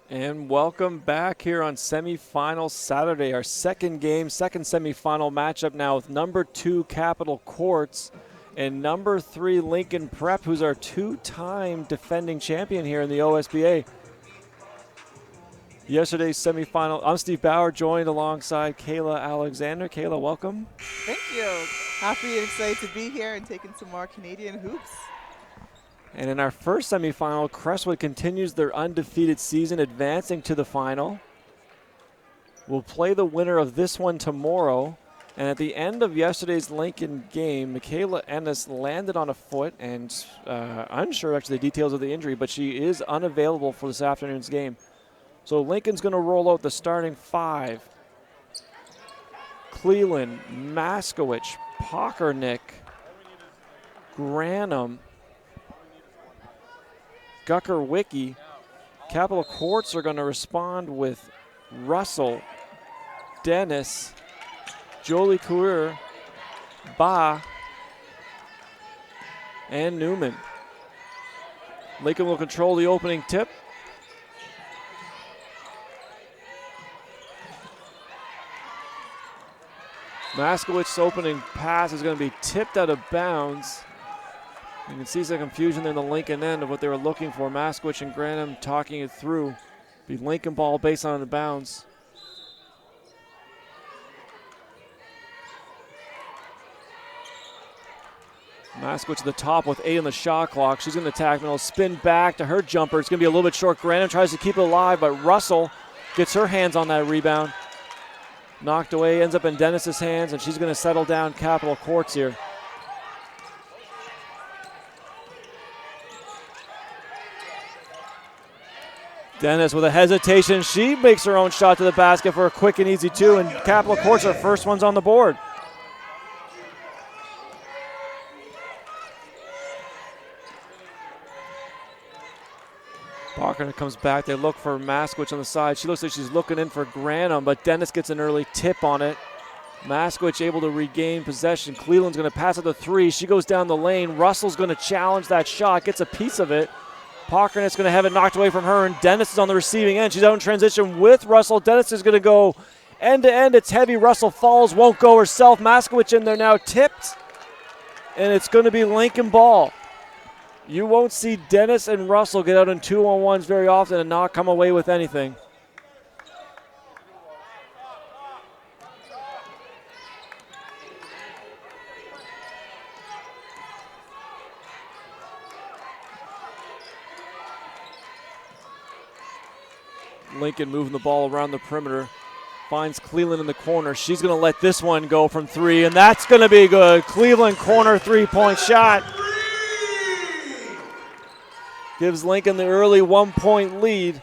And welcome back here on semifinal Saturday, our second game, second semifinal matchup now with number 2 Capitol Courts and number 3 Lincoln Prep, who's our two-time defending champion here in the OSBA. Yesterday's semifinal, I'm Steve Bauer, joined alongside Kayla Alexander. Kayla, welcome. Thank you. Happy and excited to be here and taking some more Canadian hoops. And in our first semifinal, Crestwood continues their undefeated season, advancing to the final. We'll play the winner of this one tomorrow. And at the end of yesterday's Lincoln game, Michaela Ennis landed on a foot and unsure actually the details of the injury, but she is unavailable for this afternoon's game. So Lincoln's going to roll out the starting 5. Cleland, Maskowicz, Pockernick, Granum, Gucker-Wicki. Capitol Courts are going to respond with Russell, Dennis, Jolie Couture, Ba, and Newman. Lincoln will control the opening tip. Maskowicz's opening pass is going to be tipped out of bounds. You can see some confusion there in the Lincoln end of what they were looking for. Maskowicz and Granum talking it through. Be Lincoln ball based on the bounds. Maskowicz at the top with 8 on the shot clock. She's going to attack middle, spin back to her jumper. It's going to be a little bit short. Granum tries to keep it alive, but Russell gets her hands on that rebound. Knocked away, ends up in Dennis's hands, and she's going to settle down Capitol Courts here. Dennis with a hesitation. She makes her own shot to the basket for a quick and easy 2, and Capitol Courts are first ones on the board. Parker comes back. They look for Maskowicz on the side. She looks like she's looking in for Granum, but Dennis gets an early tip on it. Maskowicz able to regain possession. Cleland's going to pass it to 3. She goes down the lane. Russell's going to challenge that shot, gets a piece of it. Pockernet's going to have it knocked away from her, and Dennis is on the receiving end. She's out in transition with Russell. Dennis is going to go end to end. It's heavy. Russell falls, won't go herself. Maskowicz in there now, tipped, and it's going to be Lincoln ball. You won't see Dennis and Russell get out in 2-on-1s very often and not come away with anything. Lincoln moving the ball around the perimeter. Finds Cleland in the corner. She's going to let this one go from 3, and that's going to be good. Cleveland corner 3-point shot. Gives Lincoln the early 1-point lead.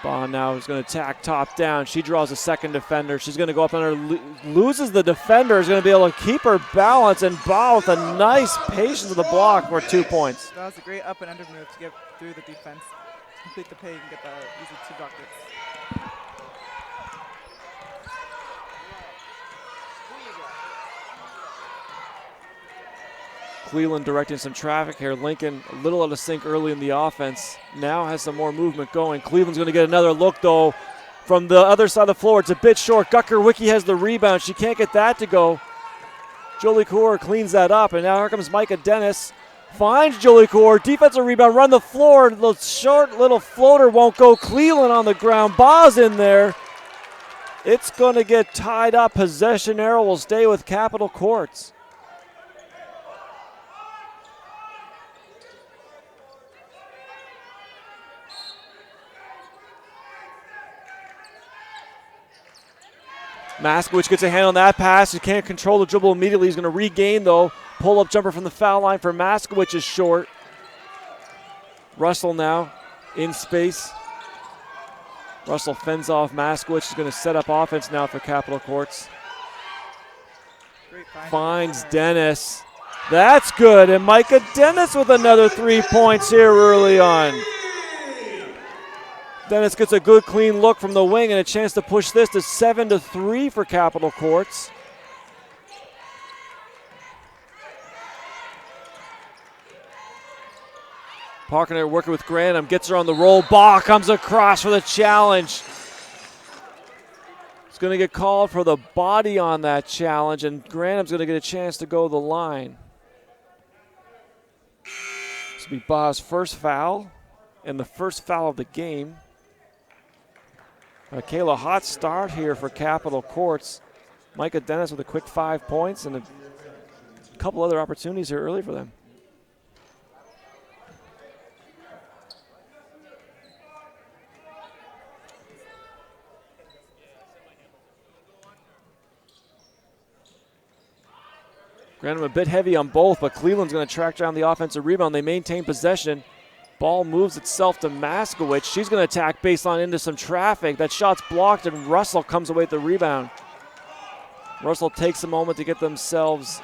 Bond now is going to attack top down. She draws a second defender. She's going to go up on her, loses the defender, is going to be able to keep her balance, and Ba with a nice patience of the block for 2 points. That was a great up and under move to get through the defense, complete the pay, and get the easy 2 buckets. Cleland directing some traffic here. Lincoln a little out of sync early in the offense. Now has some more movement going. Cleveland's going to get another look, though, from the other side of the floor. It's a bit short. Gucker-Wicki has the rebound. She can't get that to go. Jolie Couture cleans that up, and now here comes Micah Dennis. Finds Jolie Couture. Defensive rebound, run the floor. The short little floater won't go. Cleveland on the ground. Ba's in there. It's going to get tied up. Possession arrow will stay with Capitol Courts. Maskowicz gets a hand on that pass. He can't control the dribble immediately. He's going to regain, though. Pull-up jumper from the foul line for Maskowicz is short. Russell now in space. Russell fends off Maskowicz. He's going to set up offense now for Capitol Courts. Finds Dennis. That's good. And Micah Dennis with another 3 points here early on. Dennis gets a good clean look from the wing and a chance to push this to 7-3 for Capitol Courts. Parker working with Granum, gets her on the roll. Ball comes across for the challenge. It's going to get called for the body on that challenge, and Granum's going to get a chance to go to the line. This will be Ba's first foul, and the first foul of the game. Kayla, hot start here for Capitol Courts. Micah Dennis with a quick 5 points and a couple other opportunities here early for them. Granum a bit heavy on both, but Cleveland's going to track down the offensive rebound. They maintain possession. Ball moves itself to Maskowicz. She's going to attack baseline into some traffic. That shot's blocked, and Russell comes away with the rebound. Russell takes a moment to get themselves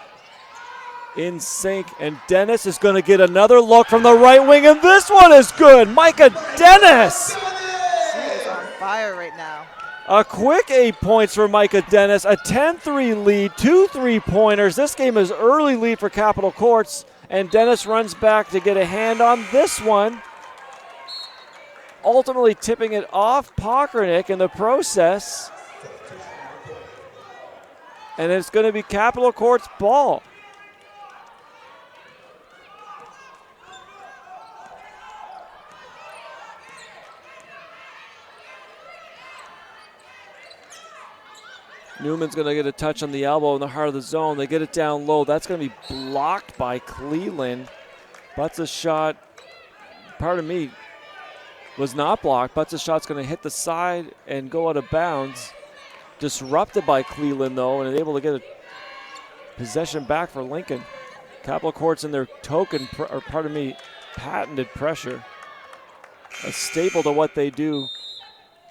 in sync, and Dennis is going to get another look from the right wing, and this one is good. Micah Dennis! She is on fire right now. A quick 8 points for Micah Dennis, a 10-3 lead, 2 3-pointers. This game is early lead for Capitol Courts, and Dennis runs back to get a hand on this one, ultimately tipping it off Pockernick in the process. And it's going to be Capitol Courts ball. Newman's going to get a touch on the elbow in the heart of the zone. They get it down low. That's going to be blocked by Cleveland. Butts' shot, pardon me, was not blocked. Butts' shot's going to hit the side and go out of bounds. Disrupted by Cleveland, though, and able to get a possession back for Lincoln. Capitol Courts in their patented pressure. A staple to what they do.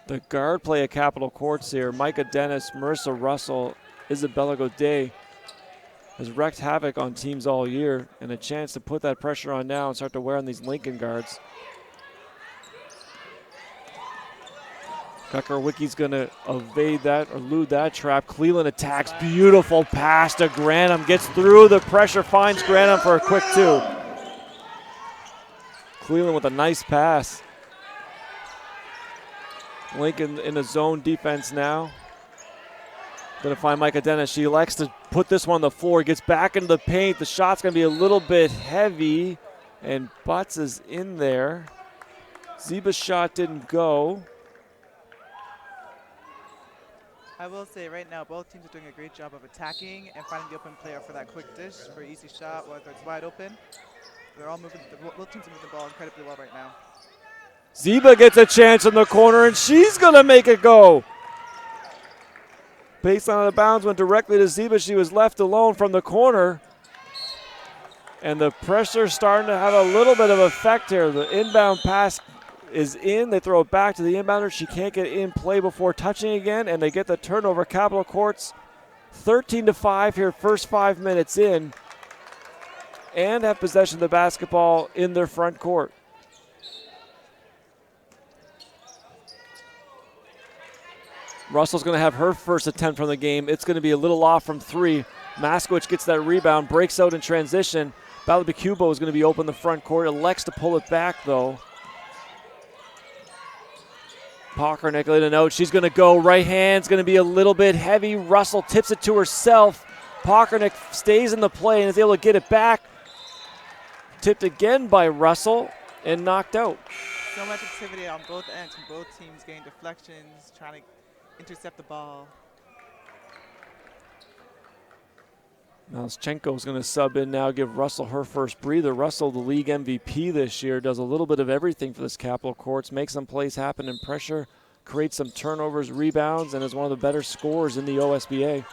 The guard play at Capitol Courts here. Micah Dennis, Marissa Russell, Isabella Godet has wreaked havoc on teams all year, and a chance to put that pressure on now and start to wear on these Lincoln guards. Kuckarwicki's going to evade that or elude that trap. Cleveland attacks. Beautiful pass to Granum. Gets through the pressure, finds Granum for a quick 2. Cleveland with a nice pass. Lincoln in a zone defense now. Going to find Micah Dennis. She elects to put this one on the floor. Gets back into the paint. The shot's going to be a little bit heavy, and Butts is in there. Zeba's shot didn't go. I will say right now, both teams are doing a great job of attacking and finding the open player for that quick dish for an easy shot, whether it's wide open. They're all moving. Both teams are moving the ball incredibly well right now. Zeba gets a chance in the corner, and she's going to make it go. Baseline out of bounds went directly to Zeba. She was left alone from the corner. And the pressure starting to have a little bit of effect here. The inbound pass is in. They throw it back to the inbounder. She can't get in play before touching again, and they get the turnover. Capitol Courts 13-5 here, first 5 minutes in, and have possession of the basketball in their front court. Russell's going to have her first attempt from the game. It's going to be a little off from 3. Maskowicz gets that rebound, breaks out in transition. Balabacubo is going to be open the front court. Elects to pull it back, though. Pockernick in a note. She's going to go. Right hand's going to be a little bit heavy. Russell tips it to herself. Pockernick stays in the play and is able to get it back. Tipped again by Russell and knocked out. So much activity on both ends from both teams, getting deflections, trying to intercept the ball. Malschenko's going to sub in now, give Russell her first breather. Russell, the league MVP this year, does a little bit of everything for this Capitol Courts, makes some plays happen in pressure, creates some turnovers, rebounds, and is one of the better scorers in the OSBA.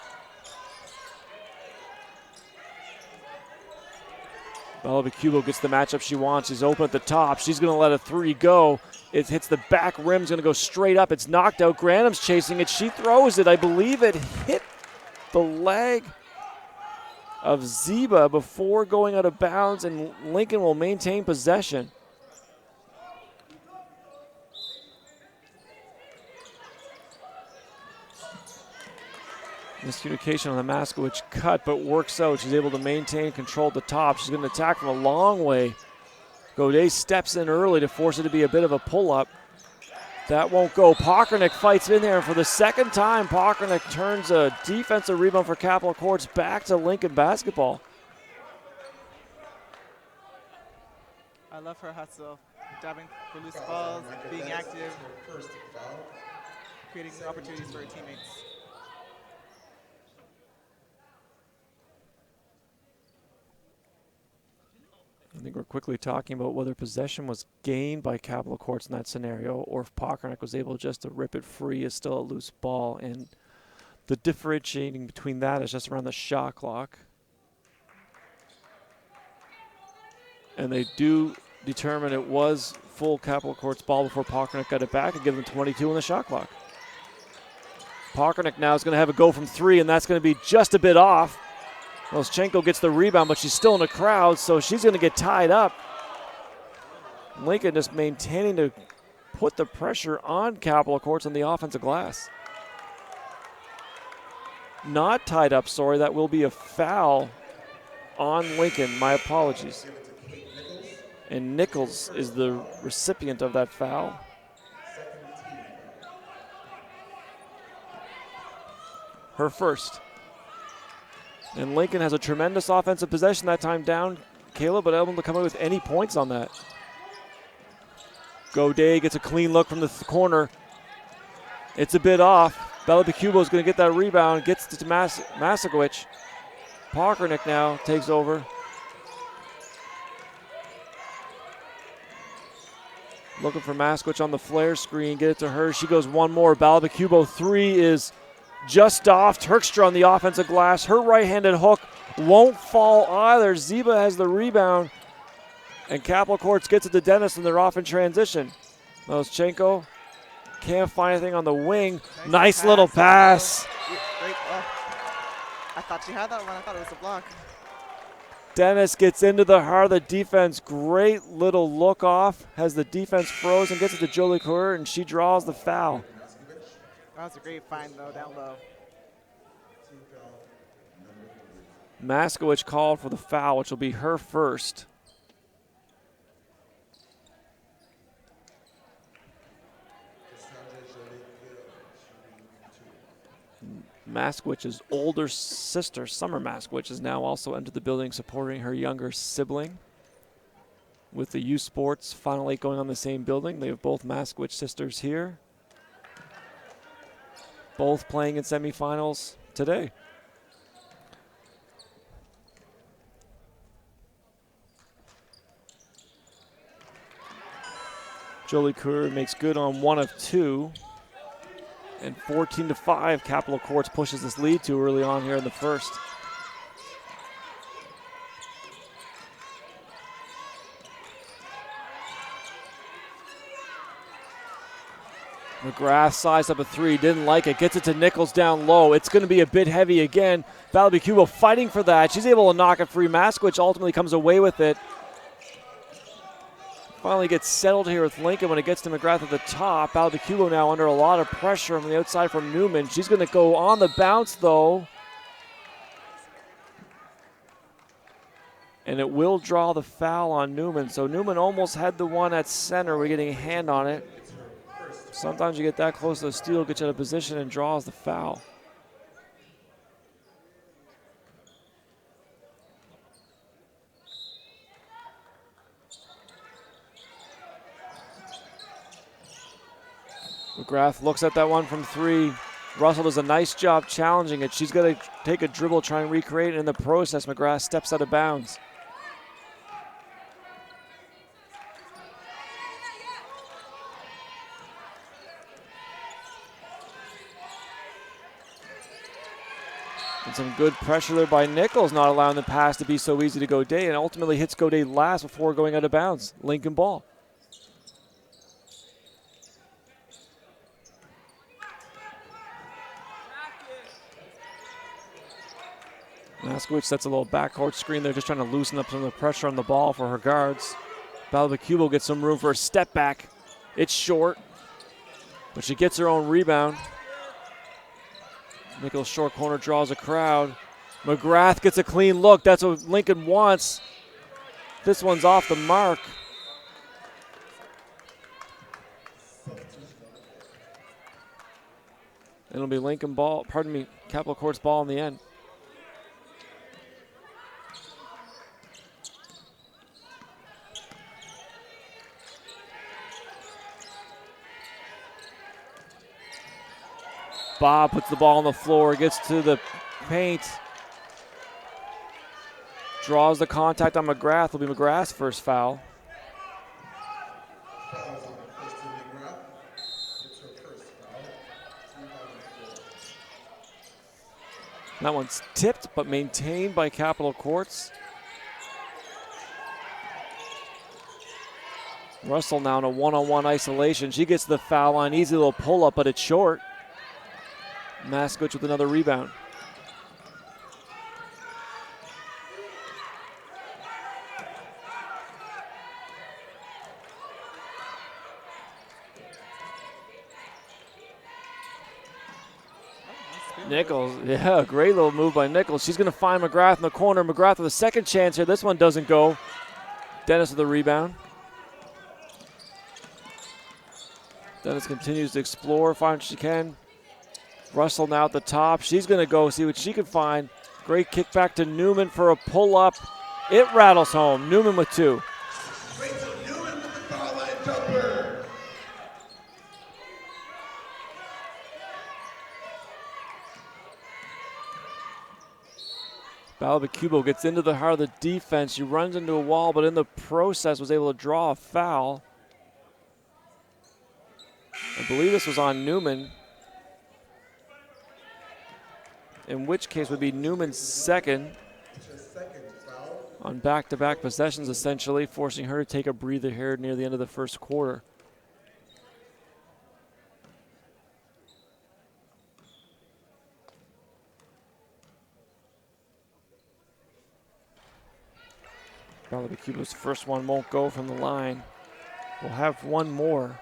Balabacubo gets the matchup she wants. She's open at the top. She's going to let a 3 go. It hits the back rim. It's going to go straight up. It's knocked out. Granum's chasing it. She throws it. I believe it hit the leg of Zeba before going out of bounds, and Lincoln will maintain possession. Miscommunication on the Maskowicz cut, but works out. She's able to maintain control at the top. She's going to attack from a long way. Godet steps in early to force it to be a bit of a pull-up. That won't go. Pockernick fights in there, and for the second time, Pockernick turns a defensive rebound for Capital Courts back to Lincoln basketball. I love her hustle, diving for loose balls, being active, creating opportunities for her teammates. I think we're quickly talking about whether possession was gained by Capital Courts in that scenario or if Pockernick was able just to rip it free is still a loose ball. And the differentiating between that is just around the shot clock. And they do determine it was full Capital Courts ball before Pockernick got it back and give them 22 on the shot clock. Pockernick now is going to have a go from 3, and that's going to be just a bit off. Moschenko gets the rebound, but she's still in the crowd, so she's going to get tied up. Lincoln just maintaining to put the pressure on Capital Courts on the offensive glass. Not tied up, sorry. That will be a foul on Lincoln. My apologies. And Nichols is the recipient of that foul. Her first. And Lincoln has a tremendous offensive possession that time down, Caleb, but able to come away with any points on that. Godet gets a clean look from the corner. It's a bit off. Belabacubo is going to get that rebound, gets to Masakowicz. Pockernick now takes over. Looking for Masakowicz on the flare screen, get it to her. She goes one more. Belabacubo 3 is just off. Turkstra on the offensive glass. Her right-handed hook won't fall either. Ziba has the rebound. And Capital Courts gets it to Dennis, and they're off in transition. Moschenko can't find anything on the wing. Nice little pass. Great. Oh. I thought she had that one. I thought it was a block. Dennis gets into the heart of the defense. Great little look off. Has the defense frozen. Gets it to Jolie Coeur, and she draws the foul. That was a great find, though, down low. Masakowicz called for the foul, which will be her first. Maskowicz's older sister, Summer Maskowicz, has now also entered the building supporting her younger sibling. With the youth sports Final 8 going on in the same building, they have both Maskowicz sisters here. Both playing in semifinals today. Jolie Coeur makes good on 1 of 2. And 14-5, Capital Courts pushes this lead to early on here in the first. McGrath sized up a 3, didn't like it, gets it to Nichols down low. It's going to be a bit heavy again. Balabacubo fighting for that. She's able to knock it free. Masakowicz ultimately comes away with it. Finally gets settled here with Lincoln when it gets to McGrath at the top. Balabacubo now under a lot of pressure from the outside from Newman. She's going to go on the bounce, though. And it will draw the foul on Newman. So Newman almost had the one at center. We're getting a hand on it. Sometimes you get that close to the steal, gets you out of position, and draws the foul. McGrath looks at that one from 3. Russell does a nice job challenging it. She's going to take a dribble, try and recreate it. In the process, McGrath steps out of bounds. And some good pressure there by Nichols, not allowing the pass to be so easy to Godet, and ultimately hits Godet last before going out of bounds. Lincoln ball. Masakowicz sets a little backcourt screen there, just trying to loosen up some of the pressure on the ball for her guards. Balabacubo gets some room for a step back. It's short, but she gets her own rebound. Nichols short corner draws a crowd. McGrath gets a clean look. That's what Lincoln wants. This one's off the mark. It'll be Lincoln ball, Capital Courts ball in the end. Bob puts the ball on the floor, gets to the paint, draws the contact on McGrath. Will be McGrath's first foul. That one's tipped but maintained by Capital Courts. Russell now in a one-on-one isolation. She gets the foul line, easy little pull-up, but it's short. Maskowicz with another rebound. Nichols, yeah, great little move by Nichols. She's going to find McGrath in the corner. McGrath with a second chance here. This one doesn't go. Dennis with the rebound. Dennis continues to explore, find what she can. Russell now at the top. She's going to go see what she can find. Great kick back to Newman for a pull-up. It rattles home. Newman with two. Newman with the foul line jumper. Balabacubo gets into the heart of the defense. She runs into a wall, but in the process was able to draw a foul. I believe this was on Newman, in which case would be Newman's second on back-to-back possessions, essentially, forcing her to take a breather here near the end of the first quarter. Balabacubo's first one won't go from the line. We'll have one more.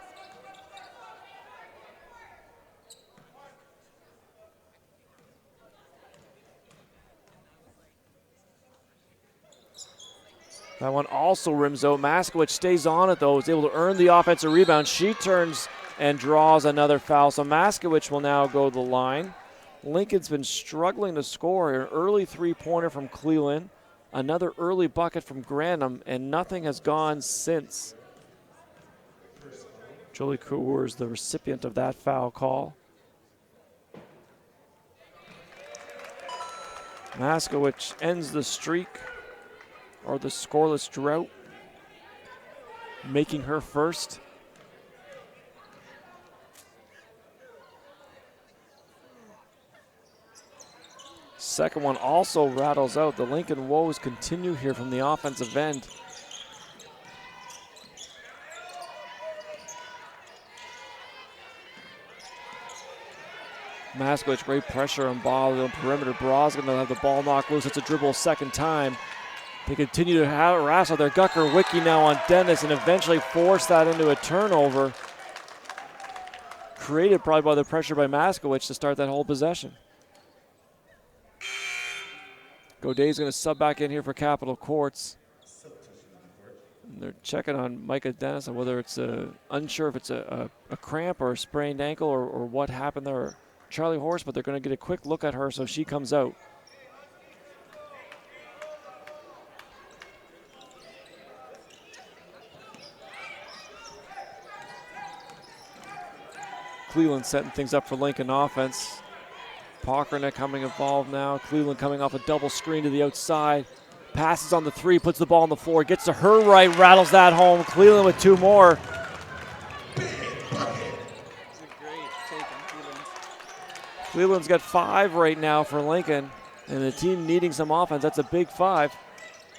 That one also rims out. Maskowicz stays on it, though. Is able to earn the offensive rebound. She turns and draws another foul. So Maskowicz will now go to the line. Lincoln's been struggling to score. An early three-pointer from Cleveland. Another early bucket from Grantham, and nothing has gone since. Jolie Couture is the recipient of that foul call. Maskowicz ends the streak, or the scoreless drought, making her first. Second one also rattles out. The Lincoln woes continue here from the offensive end. Maskowicz, great pressure on ball on perimeter. Bras going to have the ball knocked loose. It's a dribble second time. They continue to harass out there. Gucker Wiki now on Dennis and eventually force that into a turnover. Created probably by the pressure by Maskowicz to start that whole possession. Goday's going to sub back in here for Capital Courts. And they're checking on Micah Dennis on whether it's unsure if it's a cramp or a sprained ankle or what happened there. Charlie Horse, but they're going to get a quick look at her so she comes out. Cleveland setting things up for Lincoln offense. Pockernick coming involved now. Cleveland coming off a double screen to the outside. Passes on the three, puts the ball on the floor, gets to her right, rattles that home. Cleveland with two more. Cleveland's got 5 right now for Lincoln, and the team needing some offense. That's a big 5.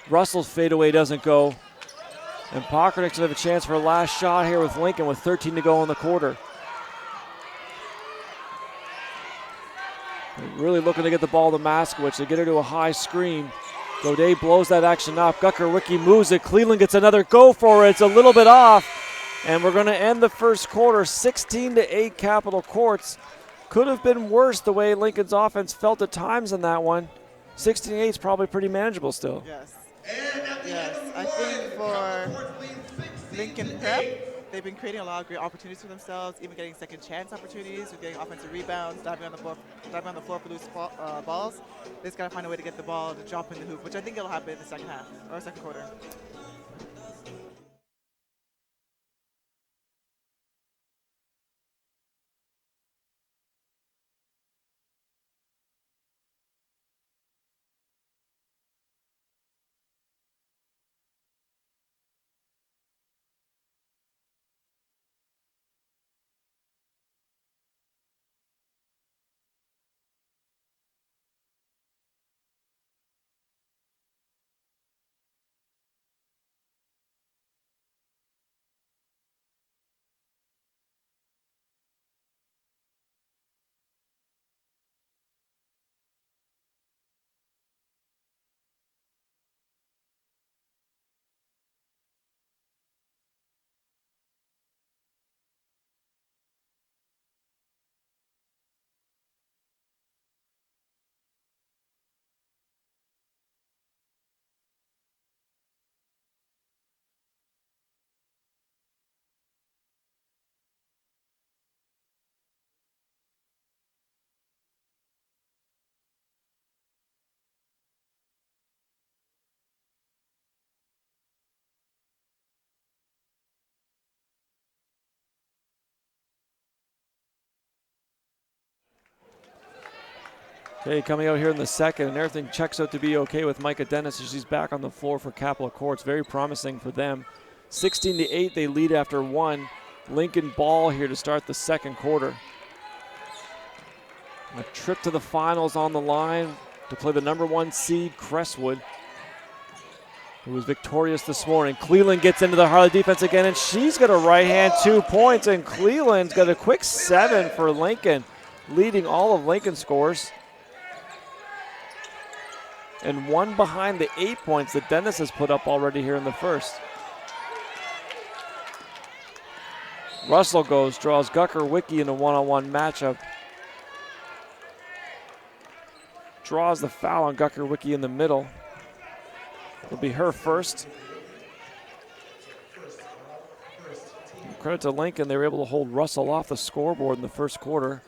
Russell's fadeaway doesn't go. And Pockernick's going to have a chance for a last shot here with Lincoln with 13 to go in the quarter. They're really looking to get the ball to Maskowicz. They get her to a high screen. Godet blows that action up. Gucker Wiki moves it. Cleveland gets another go for it. It's a little bit off. And we're going to end the first quarter 16-8 Capital Courts. Could have been worse the way Lincoln's offense felt at times in that one. 16-8 is probably pretty manageable still. Yes. Yes, I think for Lincoln Prep, they've been creating a lot of great opportunities for themselves, even getting second chance opportunities, with getting offensive rebounds, diving on the floor for loose balls. They just got to find a way to get the ball to drop in the hoop, which I think it'll happen in the second half or second quarter. Okay, coming out here in the second, and everything checks out to be okay with Micah Dennis as she's back on the floor for Capitol Courts. Very promising for them. 16-8, they lead after one. Lincoln ball here to start the second quarter. A trip to the finals on the line to play the number 1 seed, Crestwood, who was victorious this morning. Cleveland gets into the Harley defense again, and she's got a right hand 2 points, and Cleveland's got a quick 7 for Lincoln, leading all of Lincoln scores. And one behind the 8 points that Dennis has put up already here in the first. Russell draws Gucker Wicki in a one-on-one matchup. Draws the foul on Gucker Wicki in the middle. It'll be her first. Credit to Lincoln, they were able to hold Russell off the scoreboard in the first quarter.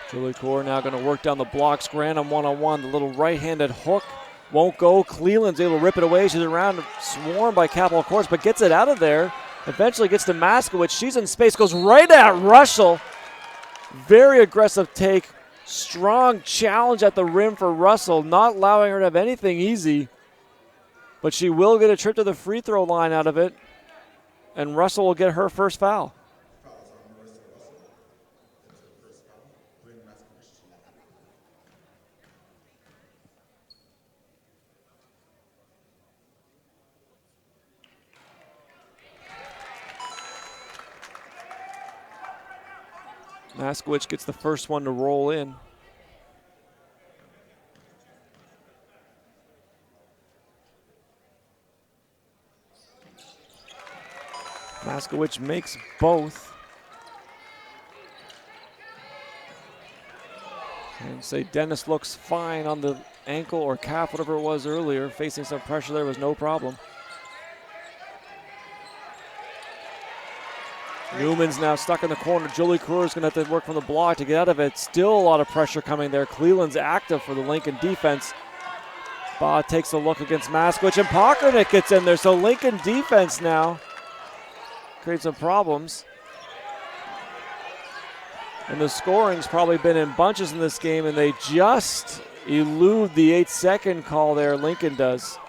Julie Core now going to work down the blocks. Granum one-on-one. The little right-handed hook won't go. Cleveland's able to rip it away. She's around, swarmed by Capitol Courts, but gets it out of there. Eventually gets to Maskowitz. She's in space, goes right at Russell. Very aggressive take. Strong challenge at the rim for Russell, not allowing her to have anything easy. But she will get a trip to the free throw line out of it, and Russell will get her first foul. Maskowitz gets the first one to roll in. Maskowitz makes both. And say Dennis looks fine on the ankle or calf, whatever it was earlier. Facing some pressure there was no problem. Newman's now stuck in the corner. Julie Kruger is going to have to work from the block to get out of it. Still a lot of pressure coming there. Cleveland's active for the Lincoln defense. Ba takes a look against Maskowitz, and Pockernick gets in there. So Lincoln defense now creates some problems. And the scoring's probably been in bunches in this game, and they just elude the 8-second call there. Lincoln does.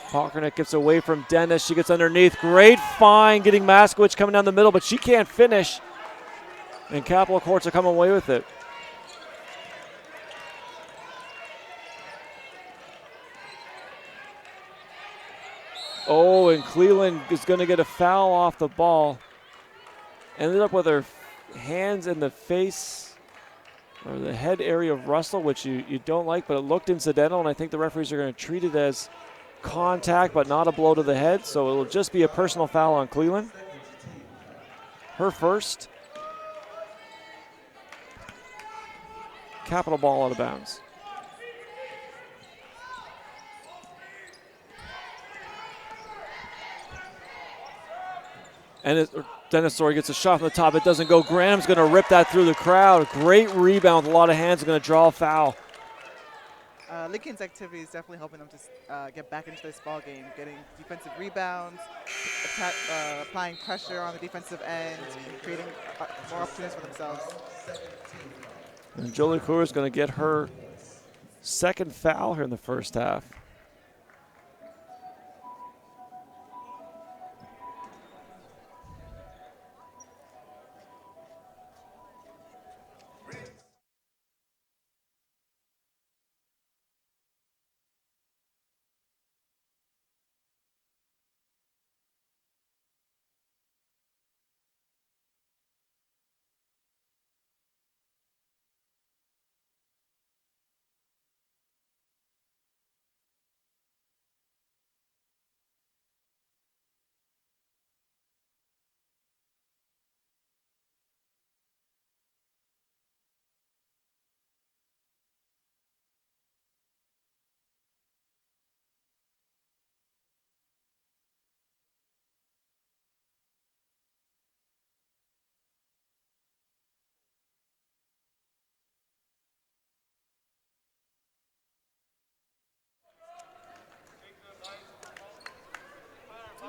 Pockernick gets away from Dennis. She gets underneath. Great find getting Maskowitz coming down the middle, but she can't finish. And Capitol Courts are coming away with it. Oh, and Cleveland is going to get a foul off the ball. Ended up with her hands in the face or the head area of Russell, which you don't like, but it looked incidental, and I think the referees are going to treat it as contact but not a blow to the head, so it'll just be a personal foul on Cleveland. Her first. Capital ball out of bounds. And Dennis Story gets a shot from the top. It doesn't go. Graham's going to rip that through the crowd. Great rebound with a lot of hands. Going to draw a foul. Lincoln's activity is definitely helping them to get back into this ball game, getting defensive rebounds, applying pressure on the defensive end, and creating more opportunities for themselves. And Jolie Coeur is going to get her second foul here in the first half.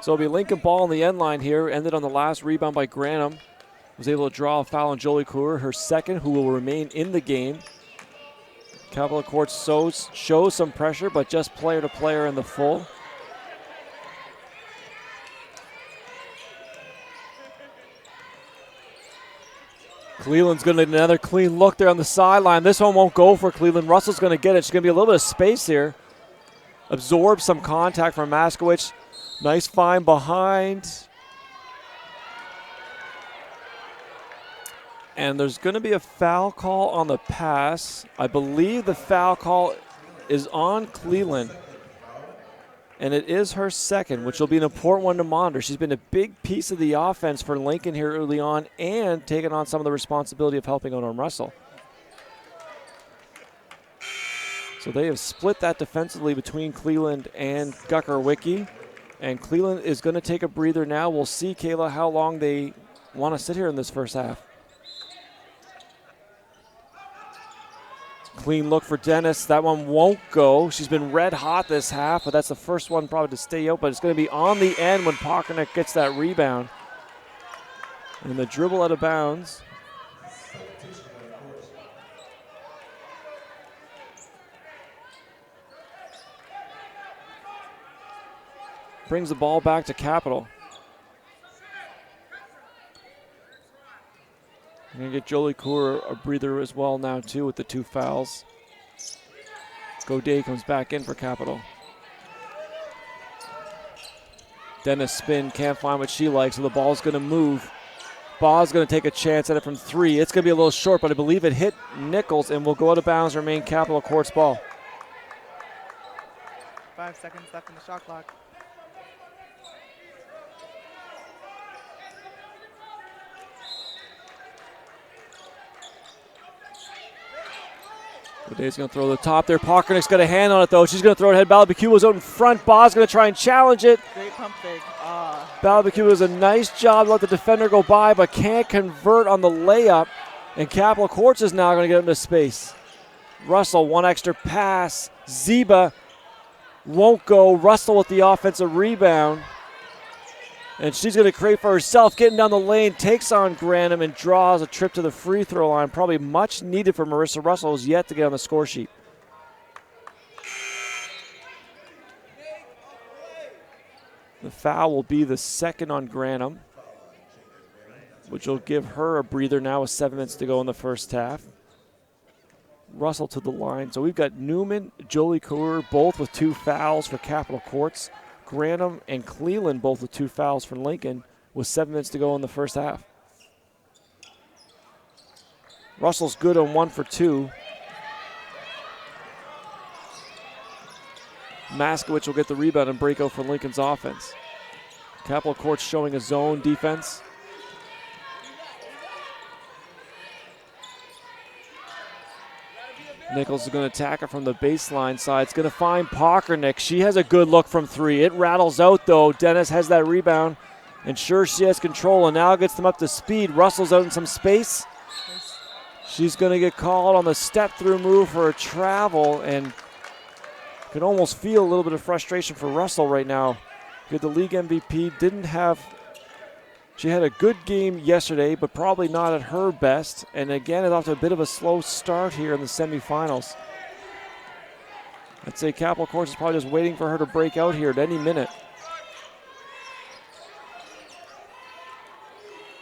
So it'll be Lincoln ball on the end line here. Ended on the last rebound by Granum. Was able to draw a foul on Jolie Coeur, her second, who will remain in the game. Capital Court shows some pressure, but just player to player in the full. Cleveland's going to get another clean look there on the sideline. This one won't go for Cleveland. Russell's going to get it. She's going to be a little bit of space here. Absorb some contact from Maskowicz. Nice find behind. And there's going to be a foul call on the pass. I believe the foul call is on Cleveland. And it is her second, which will be an important one to monitor. She's been a big piece of the offense for Lincoln here early on and taken on some of the responsibility of helping out on Russell. So they have split that defensively between Cleveland and Gucker-Wicke. And Cleveland is going to take a breather now. We'll see, Kayla, how long they want to sit here in this first half. Clean look for Dennis. That one won't go. She's been red hot this half, but that's the first one probably to stay out. But it's going to be on the end when Pachernik gets that rebound. And the dribble out of bounds. Brings the ball back to Capital. We're going to get Jolie Coeur a breather as well now, too, with the two fouls. Godet comes back in for Capital. Dennis spin, can't find what she likes, so the ball's going to move. Ball's going to take a chance at it from three. It's going to be a little short, but I believe it hit Nichols and will go out of bounds, remain Capital Court's ball. 5 seconds left in the shot clock. Godet's going to throw the top there. Pachernik's got a hand on it, though. She's going to throw it ahead. Balabacua's out in front. Ba's going to try and challenge it. Great pump fake. Balabacua does a nice job to let the defender go by, but can't convert on the layup. And Capital Courts is now going to get into space. Russell, one extra pass. Zeba won't go. Russell with the offensive rebound. And she's going to create for herself, getting down the lane, takes on Granum and draws a trip to the free throw line. Probably much needed for Marissa Russell, who's yet to get on the score sheet. The foul will be the second on Granum, which will give her a breather now with 7 minutes to go in the first half. Russell to the line. So we've got Newman, Jolie Coeur, both with 2 fouls for Capital Courts. Granum and Cleveland both with 2 fouls for Lincoln with 7 minutes to go in the first half. Russell's good on 1 for 2. Maskowicz will get the rebound and break out for Lincoln's offense. Capital Courts showing a zone defense. Nichols is going to attack her from the baseline side. It's going to find Pockernick. She has a good look from three. It rattles out, though. Dennis has that rebound. And sure, she has control and now gets them up to speed. Russell's out in some space. She's going to get called on the step-through move for a travel, and can almost feel a little bit of frustration for Russell right now. Good, the league MVP didn't have. She had a good game yesterday, but probably not at her best. And again, it's off to a bit of a slow start here in the semifinals. I'd say Capital Courts is probably just waiting for her to break out here at any minute.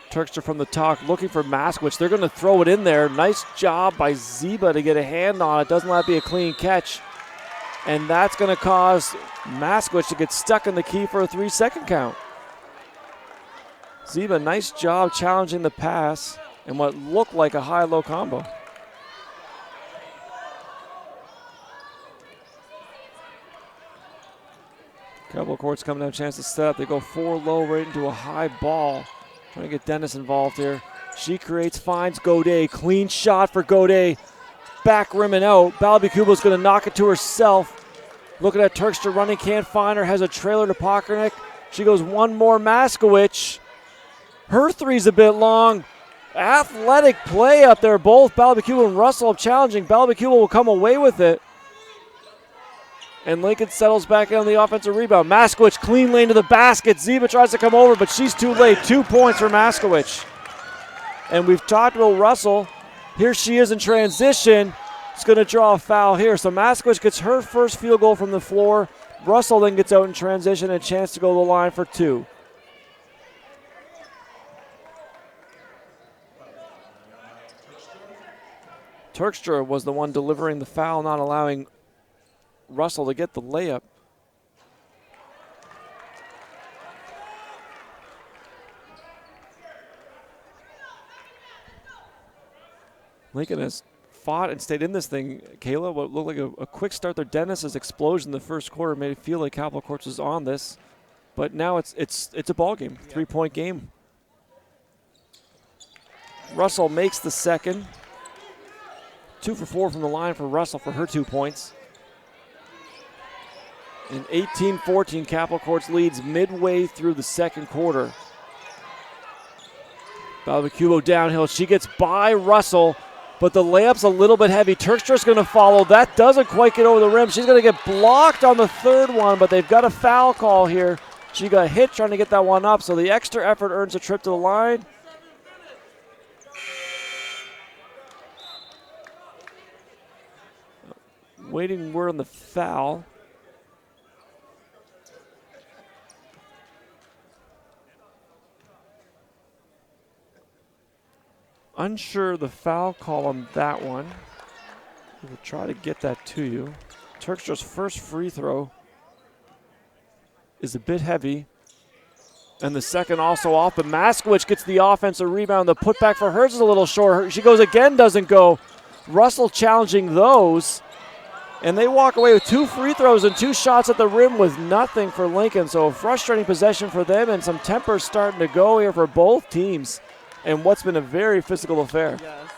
Turkster from the top looking for Maskwich. They're going to throw it in there. Nice job by Ziba to get a hand on it. Doesn't let it be a clean catch. And that's going to cause Maskwich to get stuck in the key for a 3-second count. Ziba, nice job challenging the pass and what looked like a high-low combo. Capital Courts coming down, chance to set up. They go 4 low right into a high ball. Trying to get Dennis involved here. She creates, finds Godet. Clean shot for Godet. Back rim and out. Balabacubo's going to knock it to herself. Looking at Turkster running, can't find her. Has a trailer to Pockernick. She goes one more. Maskowicz. Her three's a bit long. Athletic play up there. Both Balabacubo and Russell challenging. Balabacubo will come away with it. And Lincoln settles back in on the offensive rebound. Maskowicz, clean lane to the basket. Ziba tries to come over, but she's too late. 2 points for Maskowicz. And we've talked about Russell. Here she is in transition. It's going to draw a foul here. So Maskowicz gets her first field goal from the floor. Russell then gets out in transition and a chance to go to the line for 2. Turkstra was the one delivering the foul, not allowing Russell to get the layup. Lincoln has fought and stayed in this thing. Kayla, what looked like a quick start there. Dennis's explosion in the first quarter made it feel like Capital Courts was on this, but now it's a ball game, 3-point game. Russell makes the second. 2 for 4 from the line for Russell for her 2 points. And 18-14, Capital Courts leads midway through the second quarter. Balabacubo downhill. She gets by Russell, but the layup's a little bit heavy. Turkstra's going to follow. That doesn't quite get over the rim. She's going to get blocked on the third one, but they've got a foul call here. She got hit trying to get that one up, so the extra effort earns a trip to the line. Waiting word on the foul. Unsure the foul call on that one. We'll try to get that to you. Turkstra's first free throw is a bit heavy. And the second also off, but Maskowicz gets the offensive rebound. The putback for hers is a little short. She goes again, doesn't go. Russell challenging those. And they walk away with 2 free throws and 2 shots at the rim with nothing for Lincoln. So a frustrating possession for them and some temper starting to go here for both teams. And what's been a very physical affair. Yes,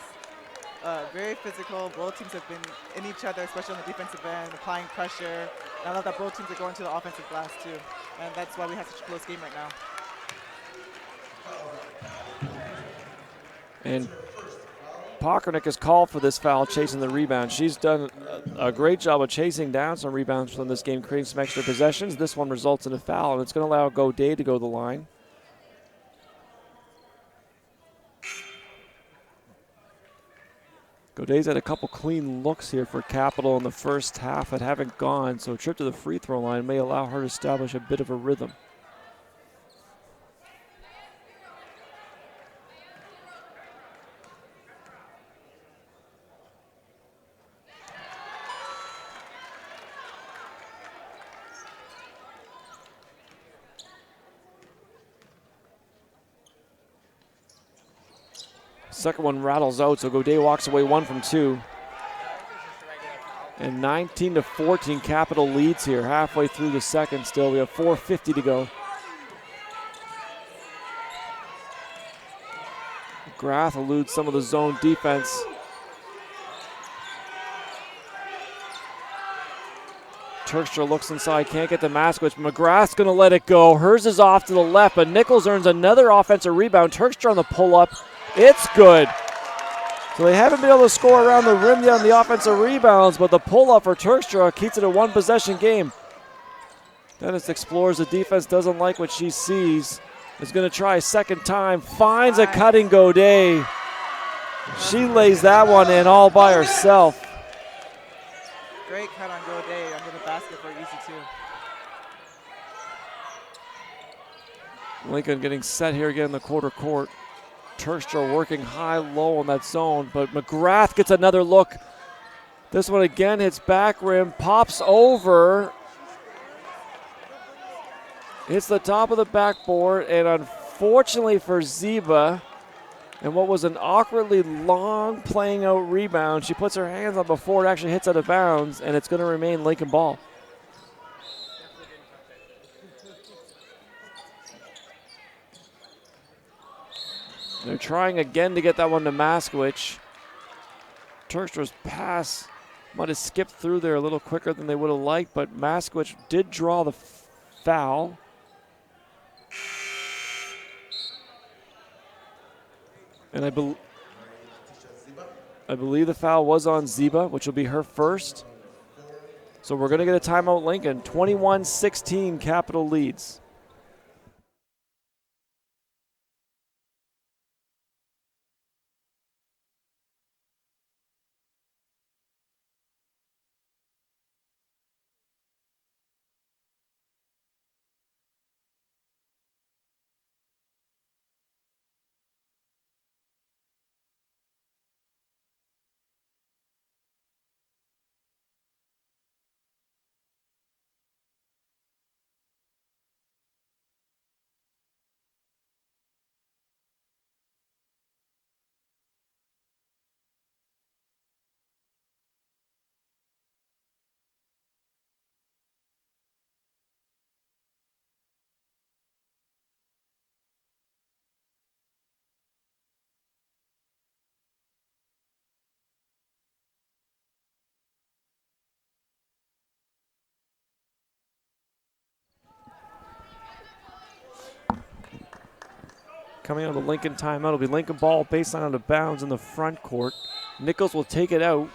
very physical. Both teams have been in each other, especially on the defensive end, applying pressure. And I love that both teams are going to the offensive glass too. And that's why we have such a close game right now. And Pockernick is called for this foul, chasing the rebound. She's done a great job of chasing down some rebounds from this game, creating some extra possessions. This one results in a foul, and it's going to allow Godet to go to the line. Godet's had a couple clean looks here for Capital in the first half that haven't gone, so a trip to the free throw line may allow her to establish a bit of a rhythm. Second one rattles out, so Godet walks away 1 from 2. And 19-14, Capital leads here halfway through the second still. We have 4:50 to go. Grath eludes some of the zone defense. Turkstra looks inside, can't get to Maskowicz. McGrath's going to let it go. Hers is off to the left, but Nichols earns another offensive rebound. Turkstra on the pull-up. It's good. So they haven't been able to score around the rim yet on the offensive rebounds, but the pull-up for Turkstra keeps it a one-possession game. Dennis explores the defense, doesn't like what she sees. Is going to try a second time, finds a cutting Godet. She lays that one in all by herself. Great cut on Godet under the basket for easy two. Lincoln getting set here again in the quarter court. Turkstra working high-low on that zone, but McGrath gets another look. This one again hits back rim, pops over. Hits the top of the backboard, and unfortunately for Ziba, and what was an awkwardly long playing out rebound, she puts her hands on before it actually hits out of bounds, and it's going to remain Lincoln ball. They're trying again to get that one to Maskowicz. Turkstra's pass might have skipped through there a little quicker than they would have liked, but Maskowicz did draw the foul. And I believe the foul was on Ziba, which will be her first. So we're going to get a timeout, Lincoln. 21-16, Capital leads. Coming out of the Lincoln timeout, it'll be Lincoln ball, baseline out of bounds in the front court. Nichols will take it out.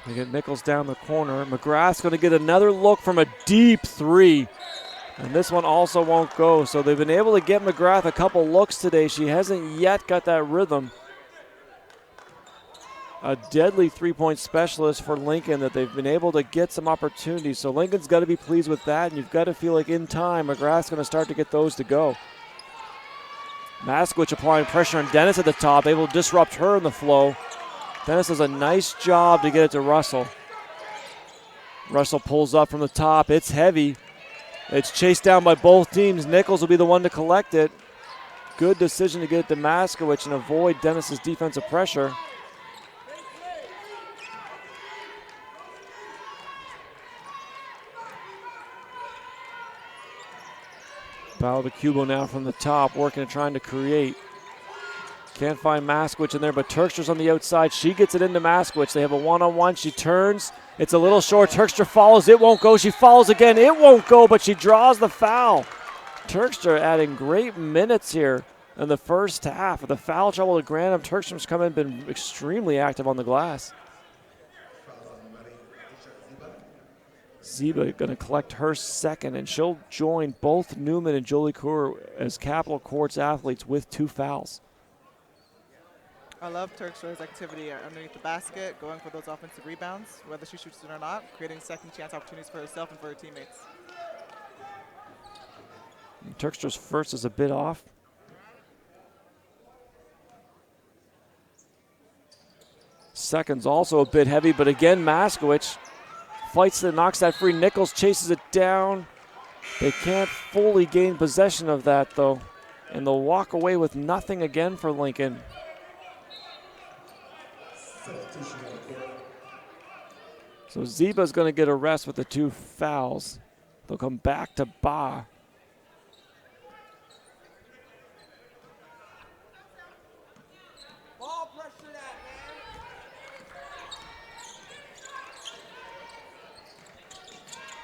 They get Nichols down the corner. McGrath's going to get another look from a deep three. And this one also won't go. So they've been able to get McGrath a couple looks today. She hasn't yet got that rhythm. A deadly three-point specialist for Lincoln that they've been able to get some opportunities. So Lincoln's got to be pleased with that, and you've got to feel like in time McGrath's going to start to get those to go. Maskowicz applying pressure on Dennis at the top, able to disrupt her in the flow. Dennis does a nice job to get it to Russell. Russell pulls up from the top. It's heavy. It's chased down by both teams. Nichols will be the one to collect it. Good decision to get it to Maskowicz and avoid Dennis's defensive pressure. Foul to Cubo now from the top, working and trying to create. Can't find Maskowicz in there, but Turkstra's on the outside. She gets it into Maskowicz. They have a one-on-one. She turns. It's a little short. Turkstra follows. It won't go. She follows again. It won't go, but she draws the foul. Turkstra adding great minutes here in the first half. With the foul trouble to Grantham, Turkstra's come in and been extremely active on the glass. Ziba going to collect her second, and she'll join both Newman and Jolie Coeur as Capital Courts athletes with 2 fouls. I love Turkstra's activity underneath the basket, going for those offensive rebounds, whether she shoots it or not, creating second chance opportunities for herself and for her teammates. And Turkstra's first is a bit off. Second's also a bit heavy, but again, Maskowicz fights it, knocks that free. Nichols chases it down. They can't fully gain possession of that, though, and they'll walk away with nothing again for Lincoln. So Ziba's going to get a rest with the 2 fouls. They'll come back to Ba.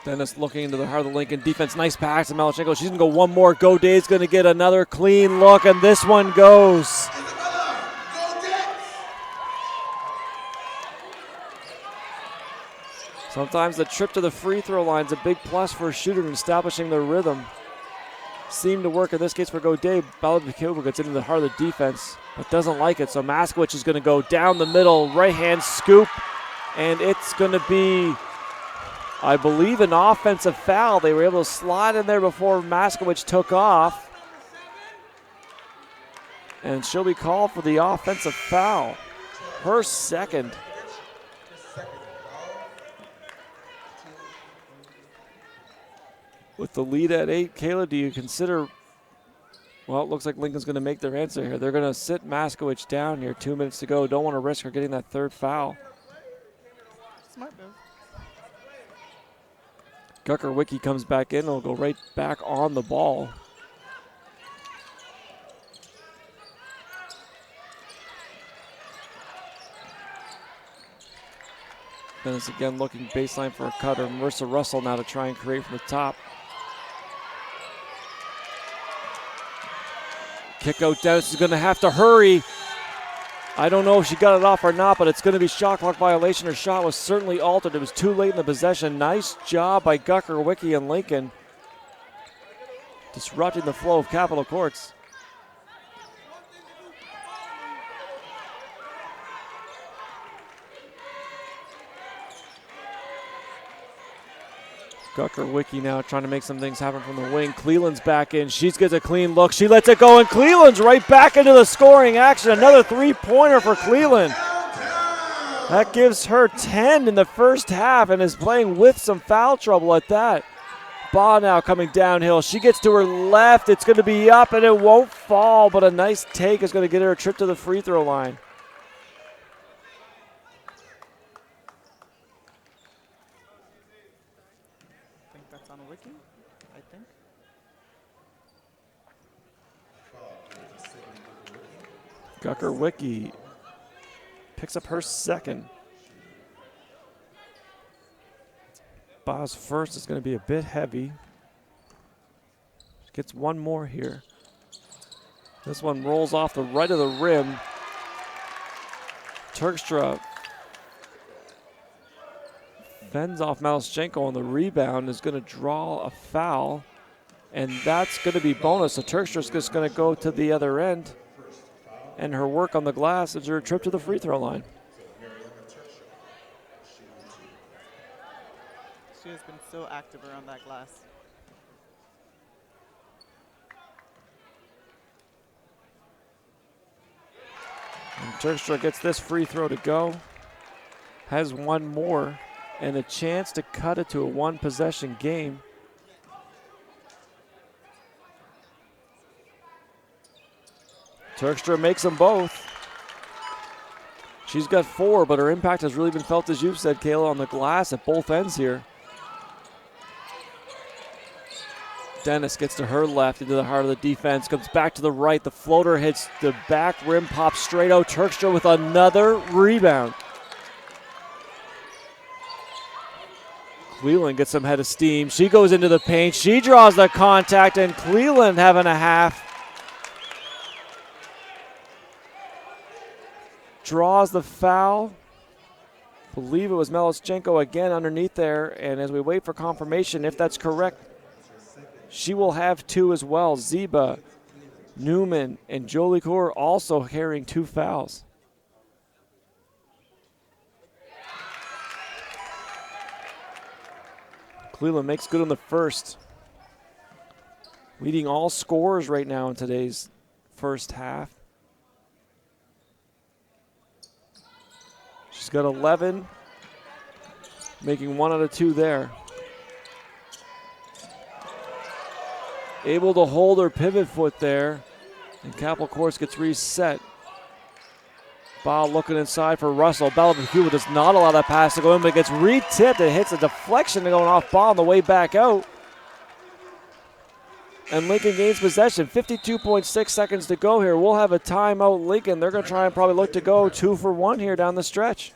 Dennis looking into the heart of the Lincoln defense. Nice pass to Malachenko. She's going to go one more. Godet's going to get another clean look, and this one goes. Sometimes the trip to the free throw line is a big plus for a shooter in establishing their rhythm. Seemed to work in this case for Godet. Balabikova gets into the heart of the defense, but doesn't like it. So Maskowicz is going to go down the middle, right-hand scoop, and it's going to be, I believe, an offensive foul. They were able to slide in there before Maskowicz took off. And she'll be called for the offensive foul. Her second. With the lead at 8, Kayla, do you consider, well, it looks like Lincoln's going to make their answer here. They're going to sit Maskowicz down here, 2 minutes to go. Don't want to risk her getting that third foul. Smart move. Gucker-Wicki comes back in and will go right back on the ball. Dennis again looking baseline for a cutter. Marissa Russell now to try and create from the top. Kick out, Dennis is going to have to hurry. I don't know if she got it off or not, but it's going to be shot clock violation. Her shot was certainly altered. It was too late in the possession. Nice job by Gucker-Wicki and Lincoln, disrupting the flow of Capitol Courts. Gucker-Wicki now trying to make some things happen from the wing. Cleland's back in. She gets a clean look. She lets it go, and Cleland's right back into the scoring action. Another three-pointer for Cleland. That gives her 10 in the first half and is playing with some foul trouble at that. Baugh now coming downhill. She gets to her left. It's going to be up, and it won't fall, but a nice take is going to get her a trip to the free throw line. Gucker-Wicki picks up her second. Baugh's first is going to be a bit heavy. She gets one more here. This one rolls off the right of the rim. Turkstra fends off Malachenko on the rebound, is going to draw a foul, and that's going to be bonus. So Turkstra's just going to go to the other end. And her work on the glass is her trip to the free throw line. She has been so active around that glass. And Turkstra gets this free throw to go. Has one more and a chance to cut it to a one-possession game. Turkstra makes them both. She's got 4, but her impact has really been felt, as you've said, Kayla, on the glass at both ends here. Dennis gets to her left into the heart of the defense, comes back to the right. The floater hits the back rim, pops straight out. Turkstra with another rebound. Cleland gets some head of steam. She goes into the paint. She draws the contact, and Cleland having a half. Draws the foul. Believe it was Malachenko again underneath there, and as we wait for confirmation, if that's correct, she will have 2 as well. Zeba, Newman, and Jolie Kaur also carrying 2 fouls. Cleveland makes good on the first. Leading all scorers right now in today's first half. She's got 11, making 1 out of 2 there. Able to hold her pivot foot there, and Capitol Courts gets reset. Baugh looking inside for Russell. Balabikova does not allow that pass to go in, but it gets re-tipped. It hits a deflection going off Baugh on the way back out. And Lincoln gains possession. 52.6 seconds to go here. We'll have a timeout, Lincoln. They're going to try and probably look to go 2 for 1 here down the stretch.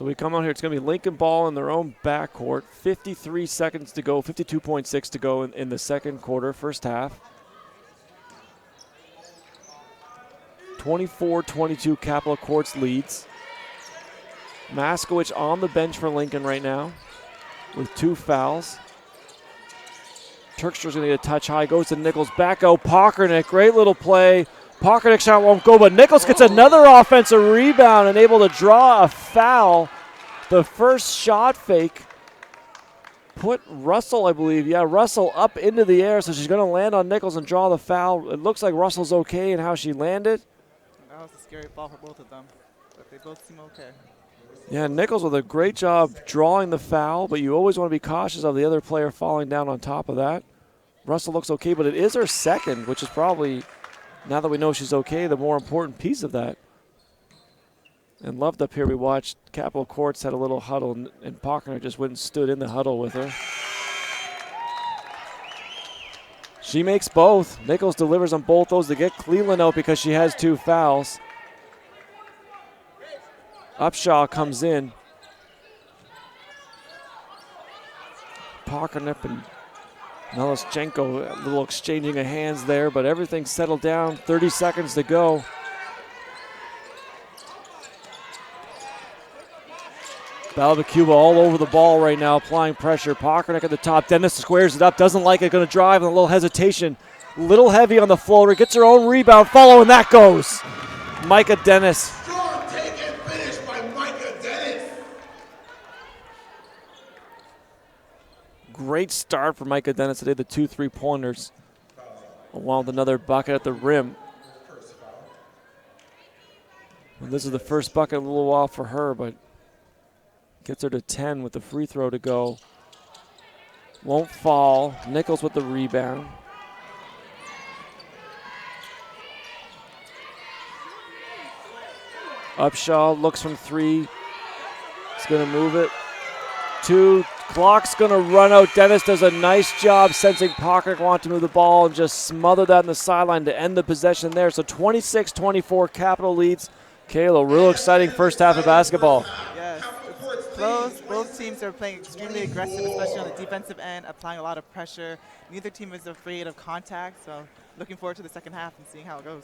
So we come out here. It's going to be Lincoln ball in their own backcourt. 53 seconds to go, 52.6 to go in the second quarter, first half. 24-22 Capital Quartz leads. Maskowicz on the bench for Lincoln right now with 2 fouls. Turkstra's going to get a touch high, goes to Nichols, back out, Pockernick, great little play. Pockernick shot won't go, but Nichols gets another offensive rebound and able to draw a foul. The first shot fake put Russell, I believe, Russell up into the air, so she's going to land on Nichols and draw the foul. It looks like Russell's okay in how she landed. That was a scary ball for both of them, but they both seem okay. Yeah, Nichols with a great job drawing the foul, but you always want to be cautious of the other player falling down on top of that. Russell looks okay, but it is her second, which is probably, now that we know she's okay, the more important piece of that. And loved up here, we watched Capital Quartz had a little huddle, and Pockernick just went and stood in the huddle with her. She makes both. Nichols delivers on both those to get Cleveland out because she has 2 fouls. Upshaw comes in. Pockernick and Melischenko, a little exchanging of hands there, but everything's settled down. 30 seconds to go. Balabacuba all over the ball right now, applying pressure. Pockernick at the top. Dennis squares it up, doesn't like it, going to drive, and a little hesitation. Little heavy on the floater, gets her own rebound, follow, and that goes. Micah Dennis. Strong take and finish by Micah Dennis. Great start for Micah Dennis today, the 2 3-pointers, along with another bucket at the rim. And this is the first bucket in a little while for her, but gets her to 10 with the free throw to go. Won't fall. Nichols with the rebound. Upshaw looks from 3. He's going to move it. 2. Clock's going to run out. Dennis does a nice job sensing Pockernick want to move the ball and just smother that in the sideline to end the possession there. So 26-24 Capital leads. Kayla, real exciting first half of basketball. Yes, it's close. Both teams are playing extremely aggressive, especially on the defensive end, applying a lot of pressure. Neither team is afraid of contact, so looking forward to the second half and seeing how it goes.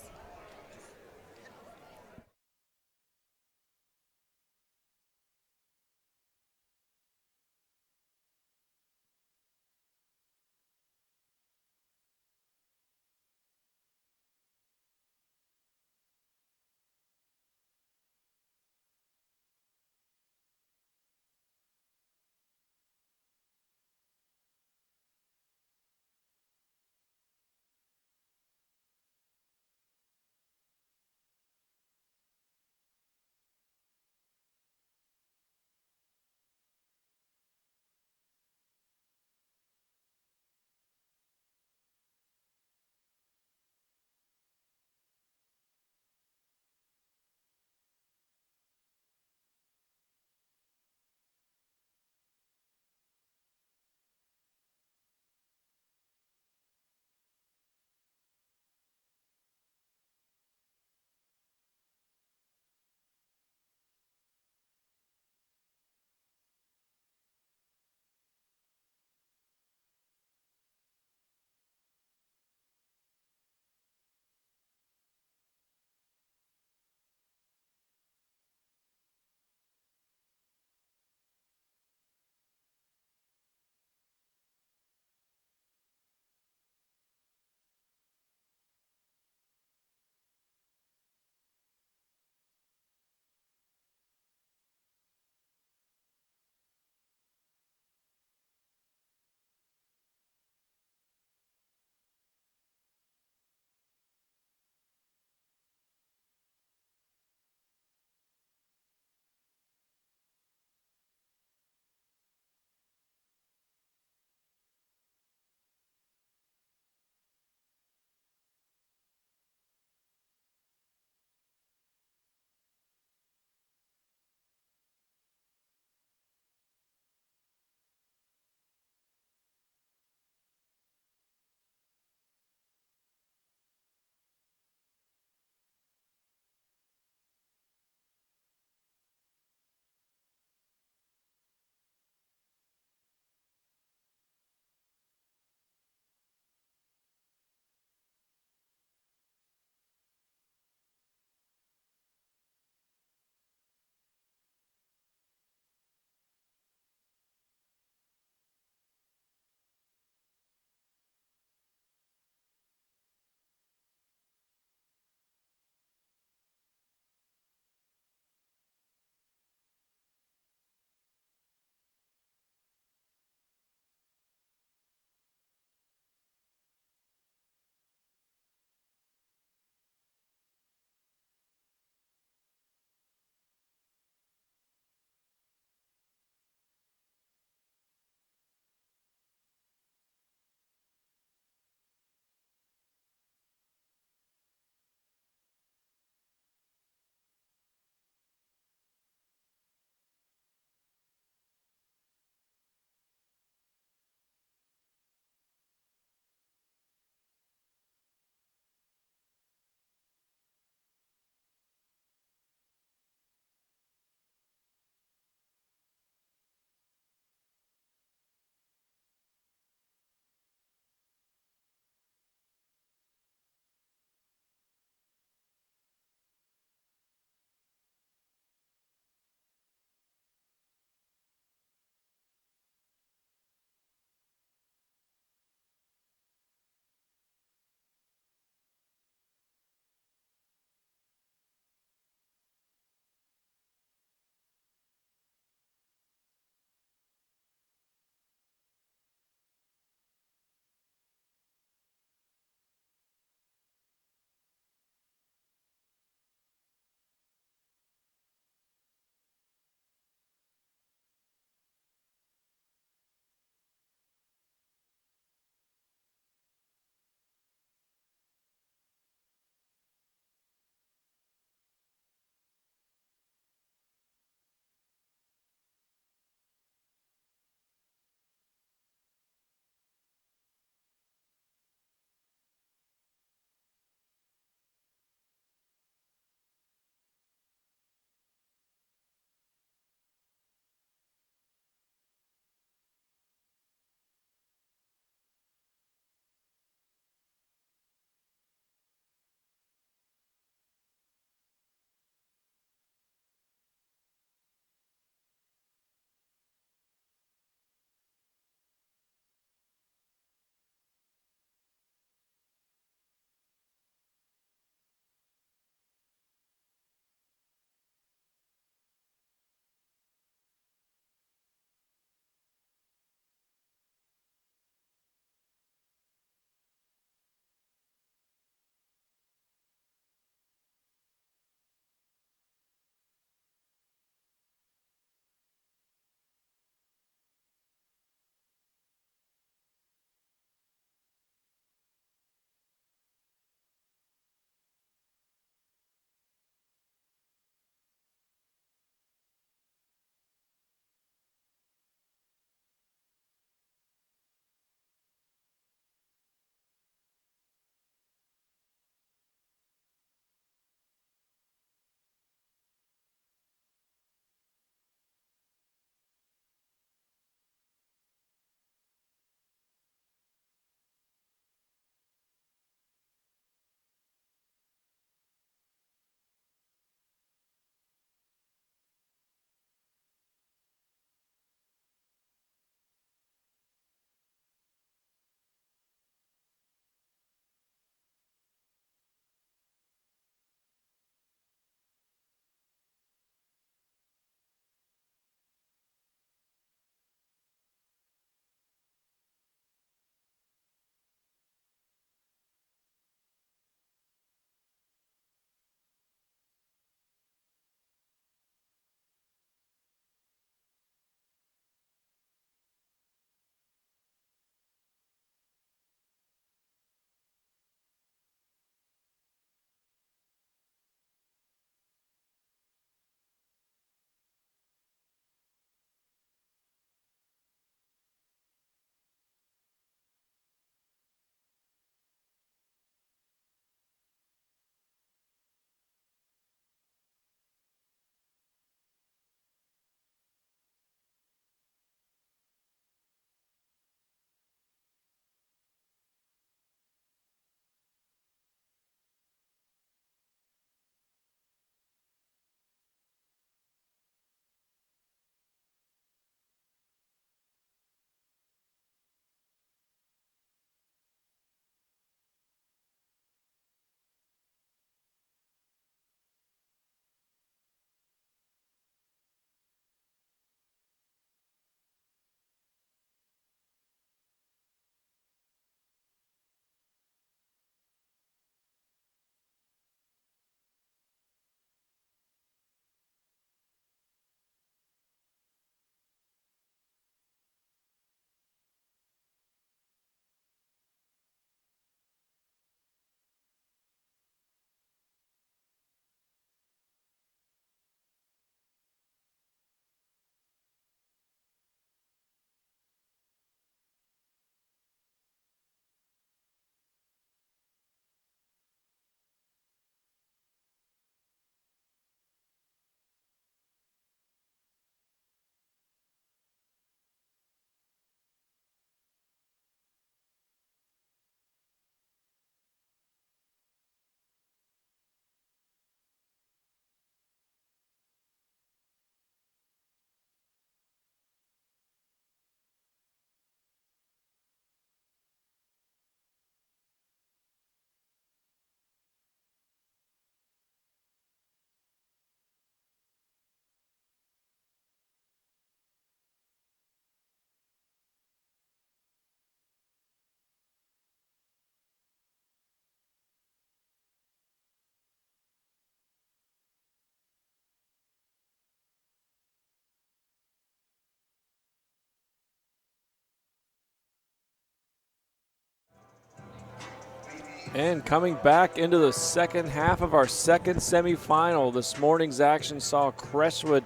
And coming back into the second half of our second semifinal, this morning's action saw Crestwood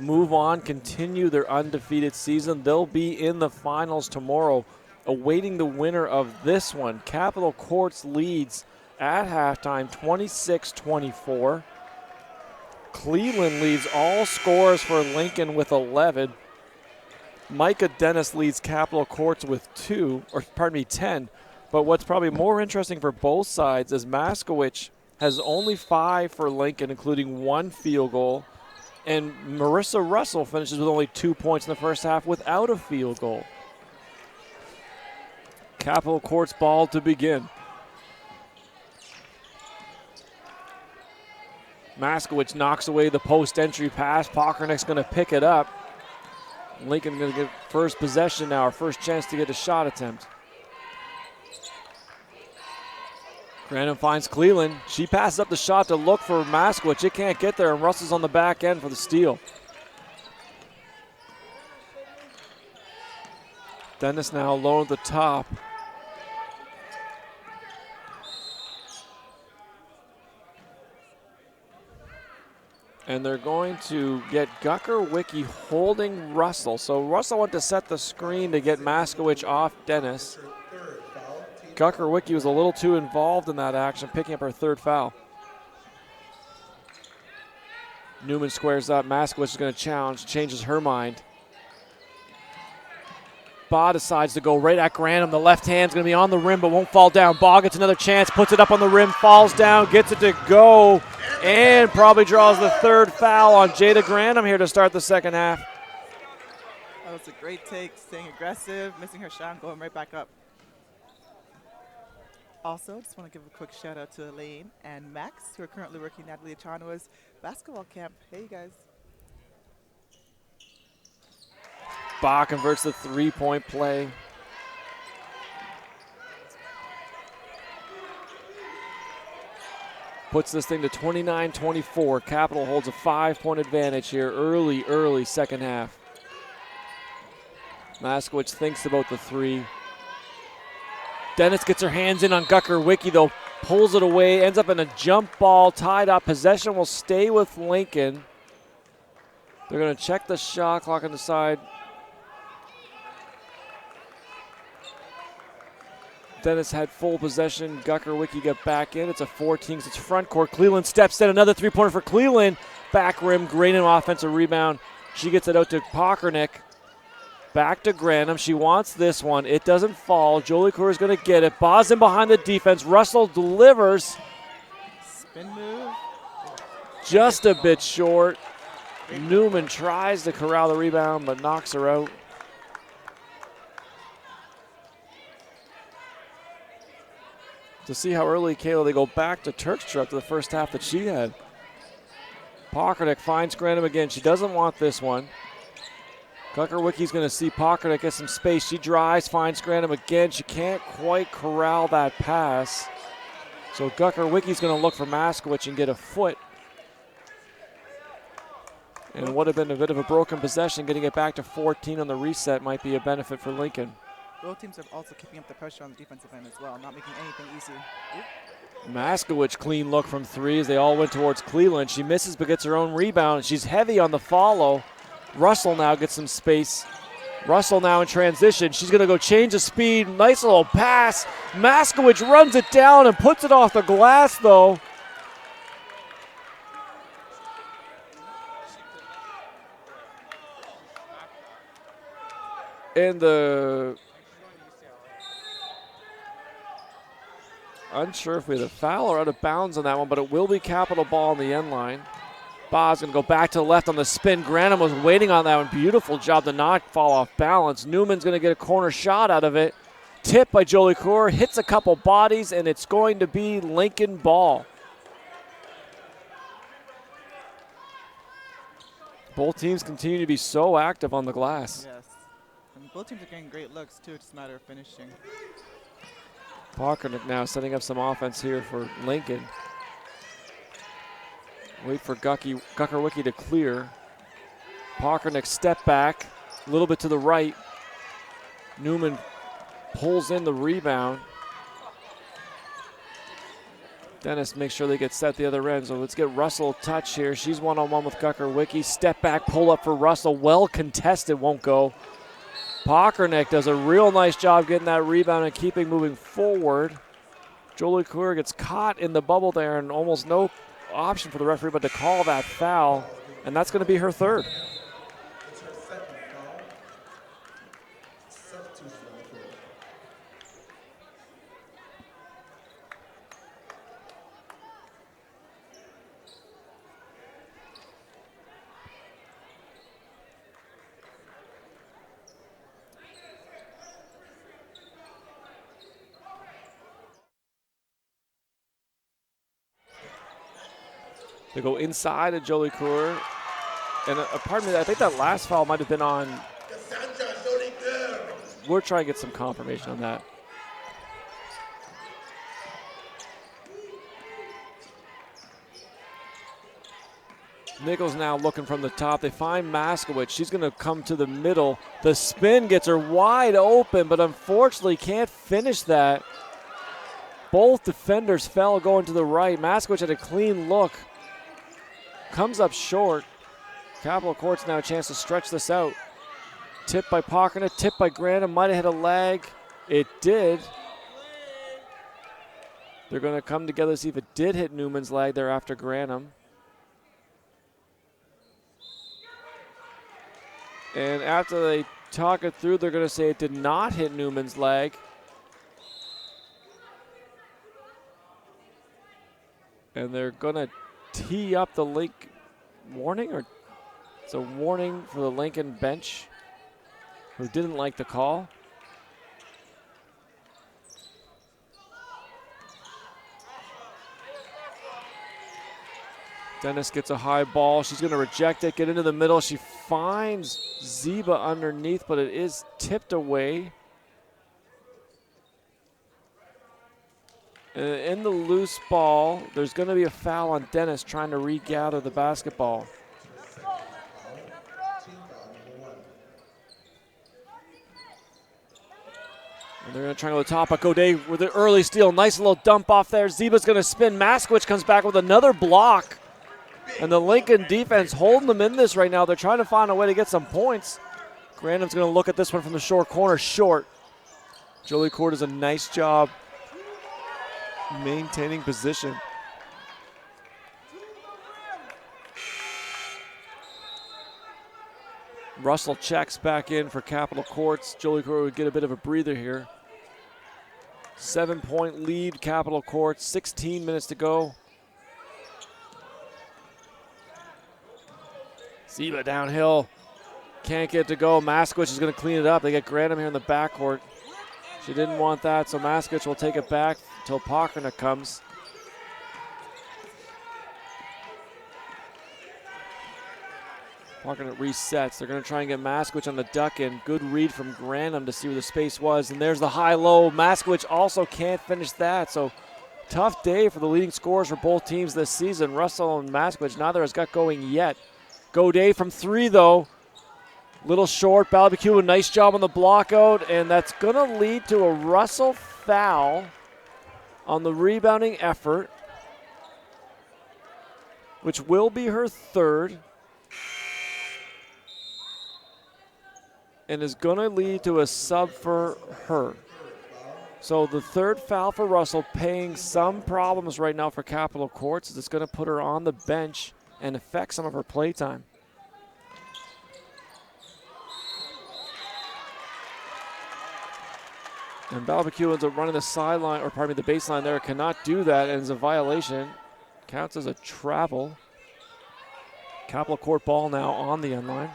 move on, continue their undefeated season. They'll be in the finals tomorrow, awaiting the winner of this one. Capitol Courts leads at halftime 26-24. Cleveland leads all scores for Lincoln with 11. Micah Dennis leads Capitol Courts with 10. But what's probably more interesting for both sides is Maskowitz has only 5 for Lincoln, including 1 field goal. And Marissa Russell finishes with only 2 points in the first half without a field goal. Capitol Courts ball to begin. Maskowitz knocks away the post-entry pass. Pockernick's going to pick it up. Lincoln going to get first possession now, our first chance to get a shot attempt. Granum finds Cleveland. She passes up the shot to look for Maskowitz. It can't get there, and Russell's on the back end for the steal. Dennis now alone at the top. And they're going to get Gucker-Wicki holding Russell. So Russell went to set the screen to get Maskowitz off Dennis. Gucker-Wicki was a little too involved in that action, picking up her 3rd foul. Newman squares up. Maskowitz is going to challenge, changes her mind. Baugh decides to go right at Granum. The left hand's going to be on the rim but won't fall down. Baugh gets another chance, puts it up on the rim, falls down, gets it to go, and probably draws the 3rd foul on Jada Granum here to start the second half. That was a great take, staying aggressive, missing her shot, and going right back up. Also, just want to give a quick shout out to Elaine and Max, who are currently working Natalie Achanoa's basketball camp. Hey, you guys. Baugh converts the 3-point play. Puts this thing to 29-24. Capitol holds a 5-point advantage here early second half. Maskowitz thinks about the 3. Dennis gets her hands in on Gucker-Wicki, though, pulls it away, ends up in a jump ball, tied up. Possession will stay with Lincoln. They're going to check the shot clock on the side. Dennis had full possession. Gucker-Wicki got back in. It's a 14, it's front court. Cleveland steps in. Another 3-pointer for Cleveland. Back rim, Granum offensive rebound. She gets it out to Pockernick. Back to Granum. She wants this one. It doesn't fall. Jolie Coeur is going to get it. Baugh's in behind the defense. Russell delivers. Spin move. Just a bit short. Newman tries to corral the rebound but knocks her out. To see how early, Kayla, they go back to Turkstrup to the first half that she had. Pockernick finds Granum again. She doesn't want this one. Gucker-Wicki's going to see Pockernick get some space. She drives, finds Granum again. She can't quite corral that pass. So Gucker-Wicki's going to look for Maskowitz and get a foot. And it would have been a bit of a broken possession. Getting it back to 14 on the reset might be a benefit for Lincoln. Both teams are also keeping up the pressure on the defensive end as well, not making anything easy. Maskowitz clean look from 3 as they all went towards Cleveland. She misses but gets her own rebound. She's heavy on the follow. Russell now gets some space. Russell now in transition. She's going to go change the speed. Nice little pass. Maskowitz runs it down and puts it off the glass, though. And unsure if we had a foul or out of bounds on that one, but it will be Capitol ball on the end line. Baugh's going to go back to the left on the spin. Granum was waiting on that one. Beautiful job to not fall off balance. Newman's going to get a corner shot out of it. Tip by Jolie Coeur, hits a couple bodies, and it's going to be Lincoln ball. Both teams continue to be so active on the glass. Yes. And both teams are getting great looks, too. It's just a matter of finishing. Pockernick now setting up some offense here for Lincoln. Wait for Gucker-Wicki to clear. Pockernick step back, a little bit to the right. Newman pulls in the rebound. Dennis makes sure they get set the other end. So let's get Russell a touch here. She's one-on-one with Gucker-Wicki. Step back, pull up for Russell. Well contested, won't go. Pockernick does a real nice job getting that rebound and keeping moving forward. Jolie Coeur gets caught in the bubble there and almost no option for the referee but to call that foul. And that's going to be her third. It's her second foul. Substitution on the court. They go inside of Jolie Coeur. And pardon me, I think that last foul might have been on. Cassandra Jolie Coeur. We're trying to get some confirmation on that. Nichols now looking from the top. They find Maskowitz. She's going to come to the middle. The spin gets her wide open, but unfortunately can't finish that. Both defenders fell going to the right. Maskowitz had a clean look. Comes up short. Capital Court's now a chance to stretch this out. Tipped by Pockernick, tipped by Granum. Might have hit a lag. It did. They're going to come together to see if it did hit Newman's leg there after Granum. And after they talk it through, they're going to say it did not hit Newman's leg. And they're going to tee up the Link warning, or it's a warning for the Lincoln bench who didn't like the call. Dennis gets a high ball. She's going to reject it, get into the middle. She finds Ziba underneath, but it is tipped away. In the loose ball, there's going to be a foul on Dennis trying to regather the basketball. And they're going to try to go to the top. But Godet with an early steal. Nice little dump off there. Ziba's going to spin. Maskowitz comes back with another block. And the Lincoln defense holding them in this right now. They're trying to find a way to get some points. Granum's going to look at this one from the short corner. Short. Jolie Coeur does a nice job maintaining position. Russell checks back in for Capital Courts. Jolie Coeur would get a bit of a breather here. 7-point lead, Capital Courts, 16 minutes to go. Ziba downhill, can't get it to go. Maskowitz is going to clean it up. They get Granum here in the backcourt. She didn't want that, so Maskowitz will take it back until Pockernick comes. Pockernick resets. They're going to try and get Maskowitz on the duck in. Good read from Granum to see where the space was. And there's the high-low. Maskowitz also can't finish that. So tough day for the leading scorers for both teams this season. Russell and Maskowitz, neither has got going yet. Godet from three, though. Little short. Barbecue, a nice job on the block out. And that's going to lead to a Russell foul on the rebounding effort, which will be her third. And is going to lead to a sub for her. So the third foul for Russell, paying some problems right now for Capital Courts, as it's going to put her on the bench and affect some of her play time. And Barbecue ends up running the sideline, or pardon me, the baseline there, cannot do that, and is a violation. Counts as a travel. Capital Court ball now on the end line.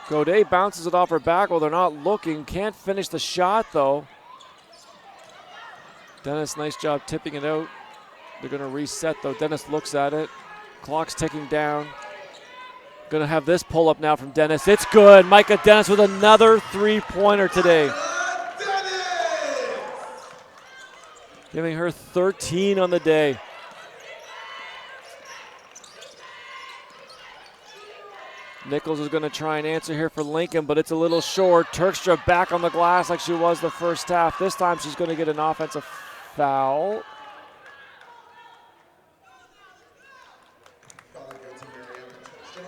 Godet bounces it off her back while they're not looking. Can't finish the shot, though. Dennis, nice job tipping it out. They're going to reset, though. Dennis looks at it. Clock's ticking down. Going to have this pull-up now from Dennis. It's good. Micah Dennis with another three-pointer today. Giving her 13 on the day. Nichols is going to try and answer here for Lincoln, but it's a little short. Turkstra back on the glass like she was the first half. This time she's going to get an offensive foul. Foul against Mariana Turkstra.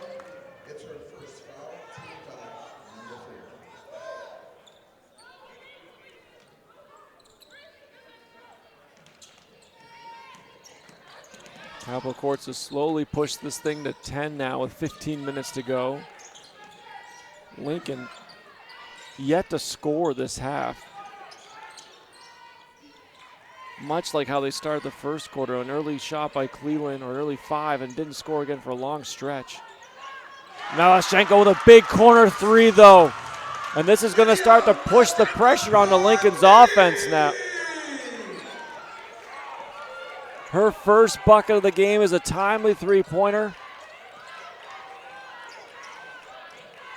It's her first foul. Team foul, number 4. Capital Courts has slowly pushed this thing to 10 now with 15 minutes to go. Lincoln yet to score this half. Much like how they started the first quarter, an early shot by Cleveland, or early 5, and didn't score again for a long stretch. Melashenko with a big corner 3 though. And this is going to start to push the pressure on the Lincoln's offense now. Her first bucket of the game is a timely 3-pointer.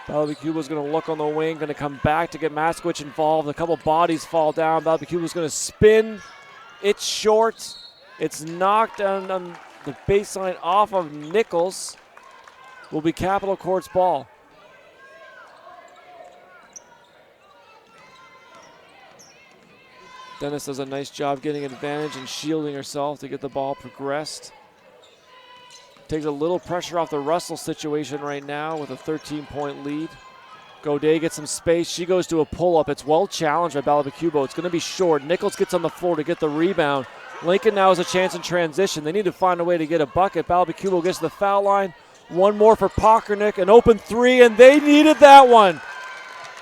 Balbicuba's going to look on the wing, going to come back to get Maskowicz involved. A couple bodies fall down. Balbicuba's going to spin. It's short. It's knocked on the baseline off of Nichols. Will be Capital Courts ball. Dennis does a nice job getting advantage and shielding herself to get the ball progressed. Takes a little pressure off the Russell situation right now with a 13-point lead. Godet gets some space. She goes to a pull-up. It's well challenged by Balabacubo. It's going to be short. Nichols gets on the floor to get the rebound. Lincoln now has a chance in transition. They need to find a way to get a bucket. Balabacubo gets to the foul line. One more for Pockernick. An open 3, and they needed that one.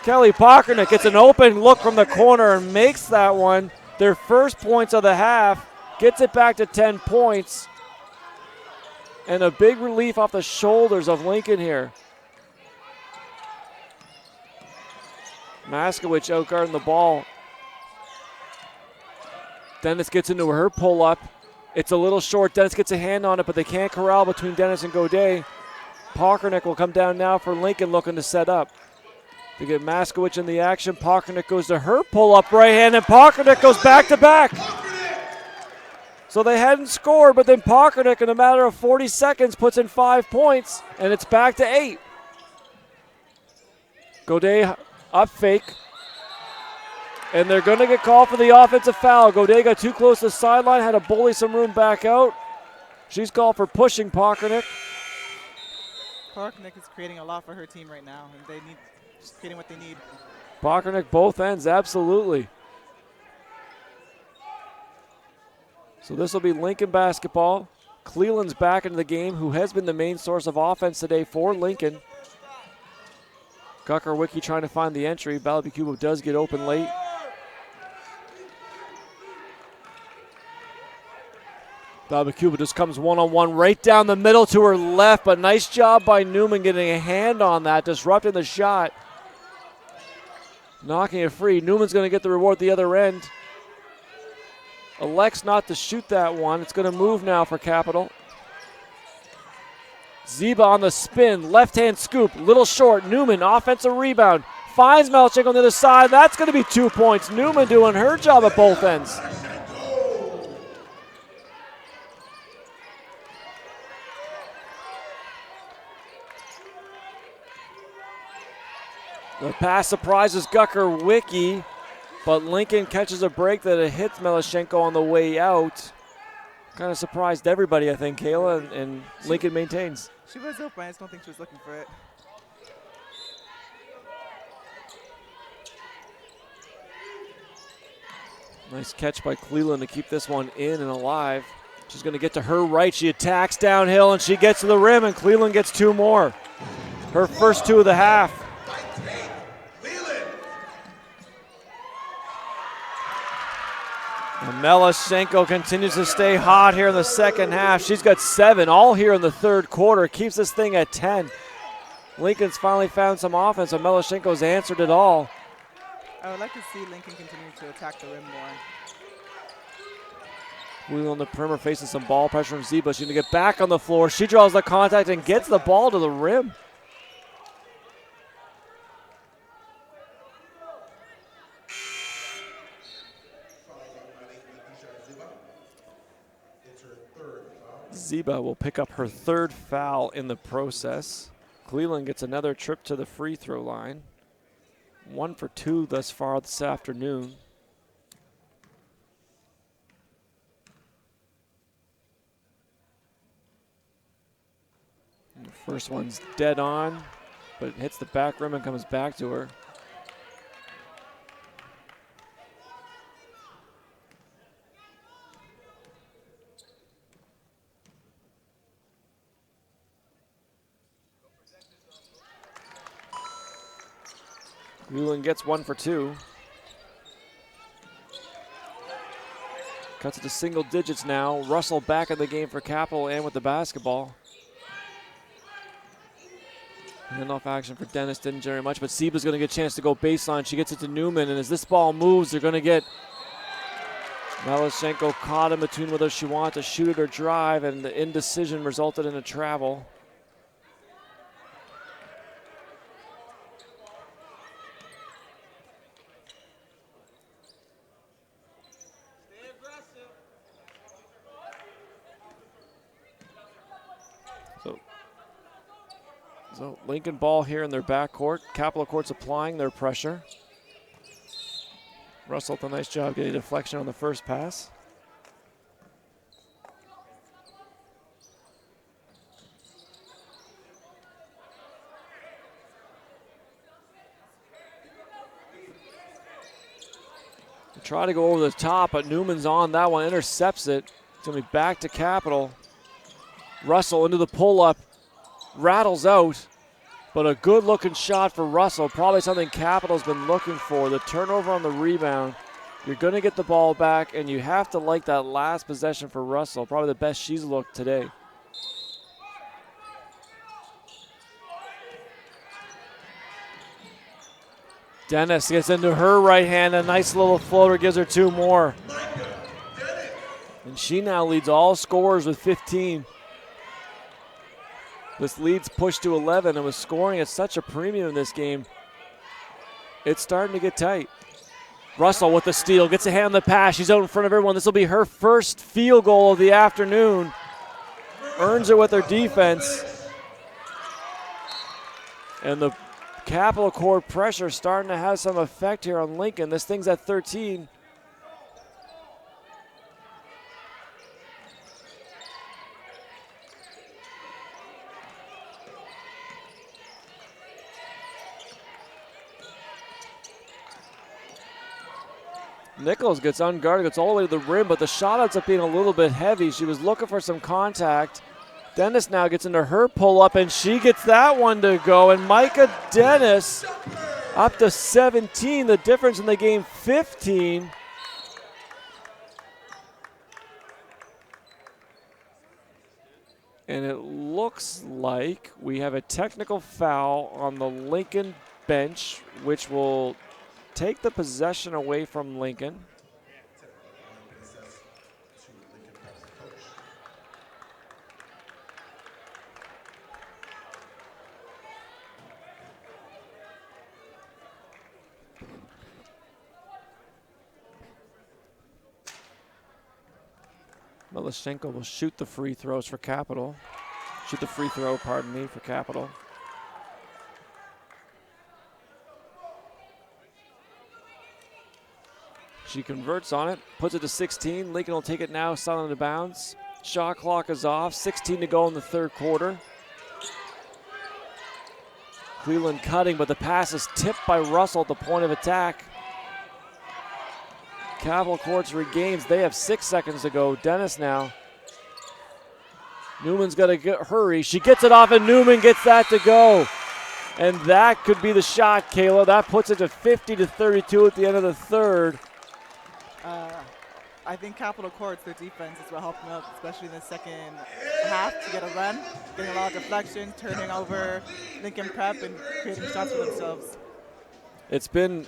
Kelly Pockernick gets an open look from the corner and makes that one. Their first points of the half. Gets it back to 10 points. And a big relief off the shoulders of Lincoln here. Maskowicz outguarding the ball. Dennis gets into her pull-up. It's a little short. Dennis gets a hand on it, but they can't corral between Dennis and Godet. Pockernick will come down now for Lincoln looking to set up. To get Maskowicz in the action, Pockernick goes to her pull-up right hand, and Pockernick goes back-to-back. So they hadn't scored, but then Pockernick, in a matter of 40 seconds, puts in 5 points, and it's back to 8. Godet up fake. And they're going to get called for the offensive foul. Godet got too close to the sideline, had to bully some room back out. She's called for pushing Pockernick. Pockernick is creating a lot for her team right now, and they need just creating what they need. Pockernick both ends, absolutely. So this will be Lincoln basketball. Cleveland's back into the game, who has been the main source of offense today for Lincoln. Gucker-Wicki trying to find the entry. Balabacubo does get open late. Balabacubo just comes one-on-one right down the middle to her left, but nice job by Newman getting a hand on that, disrupting the shot. Knocking it free. Newman's going to get the reward at the other end. Elects not to shoot that one. It's going to move now for Capital. Ziba on the spin, left-hand scoop, little short. Newman, offensive rebound, finds Melchik on the other side. That's going to be 2 points. Newman doing her job at both ends. The pass surprises Gucker-Wicki, but Lincoln catches a break that it hits Melashenko on the way out. Kind of surprised everybody, I think, Kayla, and Lincoln maintains. She was open. I just don't think she was looking for it. Nice catch by Cleveland to keep this one in and alive. She's going to get to her right. She attacks downhill, and she gets to the rim, and Cleveland gets 2 more. Her first 2 of the half. And Melashenko continues to stay hot here in the second half. She's got 7 all here in the third quarter. Keeps this thing at 10. Lincoln's finally found some offense, but Melashenko's answered it all. I would like to see Lincoln continue to attack the rim more. Wheel on the perimeter facing some ball pressure from Ziba. She's going to get back on the floor. She draws the contact and gets the ball to the rim. Ziba will pick up her 3rd foul in the process. Cleveland gets another trip to the free throw line. 1 for 2 thus far this afternoon. And the first one's dead on, but it hits the back rim and comes back to her. Cleveland gets 1 for 2. Cuts it to single digits now. Russell back in the game for Capital and with the basketball. Handoff action for Dennis didn't generate much, but Seba's going to get a chance to go baseline. She gets it to Newman, and as this ball moves, they're going to get Melashenko caught in between whether she wanted to shoot it or drive, and the indecision resulted in a travel. So Lincoln ball here in their backcourt. Capital Court's applying their pressure. Russell with a nice job getting a deflection on the first pass. They try to go over the top, but Newman's on that one, intercepts it. It's going to be back to Capital. Russell into the pull-up, rattles out, but a good-looking shot for Russell. Probably something Capital's been looking for. The turnover on the rebound. You're going to get the ball back, and you have to like that last possession for Russell. Probably the best she's looked today. Dennis gets into her right hand. A nice little floater gives her 2 more. And she now leads all scorers with 15. This lead's pushed to 11, and with scoring at such a premium in this game, it's starting to get tight. Russell with the steal, gets a hand on the pass. She's out in front of everyone. This will be her first field goal of the afternoon. Earns it with her defense. And the Capital Court pressure starting to have some effect here on Lincoln. This thing's at 13. Nichols gets unguarded, gets all the way to the rim, but the shot ends up being a little bit heavy. She was looking for some contact. Dennis now gets into her pull-up, and she gets that one to go. And Micah Dennis up to 17, the difference in the game, 15. And it looks like we have a technical foul on the Lincoln bench, which will take the possession away from Lincoln. Melashenko will shoot the free throws for Capital. Shoot the free throw, pardon me, for Capital. She converts on it, puts it to 16. Lincoln will take it now, silent out of bounds. Shot clock is off, 16 to go in the third quarter. Cleveland cutting, but the pass is tipped by Russell at the point of attack. Capital Courts regains. They have 6 seconds to go. Dennis now. Newman's got to hurry. She gets it off, and Newman gets that to go. And that could be the shot, Kayla. That puts it to 50-32 at the end of the third. I think Capital Courts, their defense is what helped them out, especially in the second half to get a run, getting a lot of deflection, turning over Lincoln Prep, and creating shots for themselves. It's been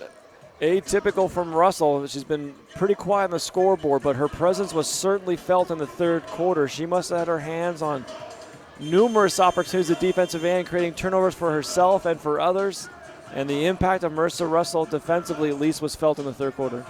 atypical from Russell. She's been pretty quiet on the scoreboard, but her presence was certainly felt in the third quarter. She must have had her hands on numerous opportunities at defensive end, creating turnovers for herself and for others. And the impact of Marissa Russell defensively at least was felt in the third quarter.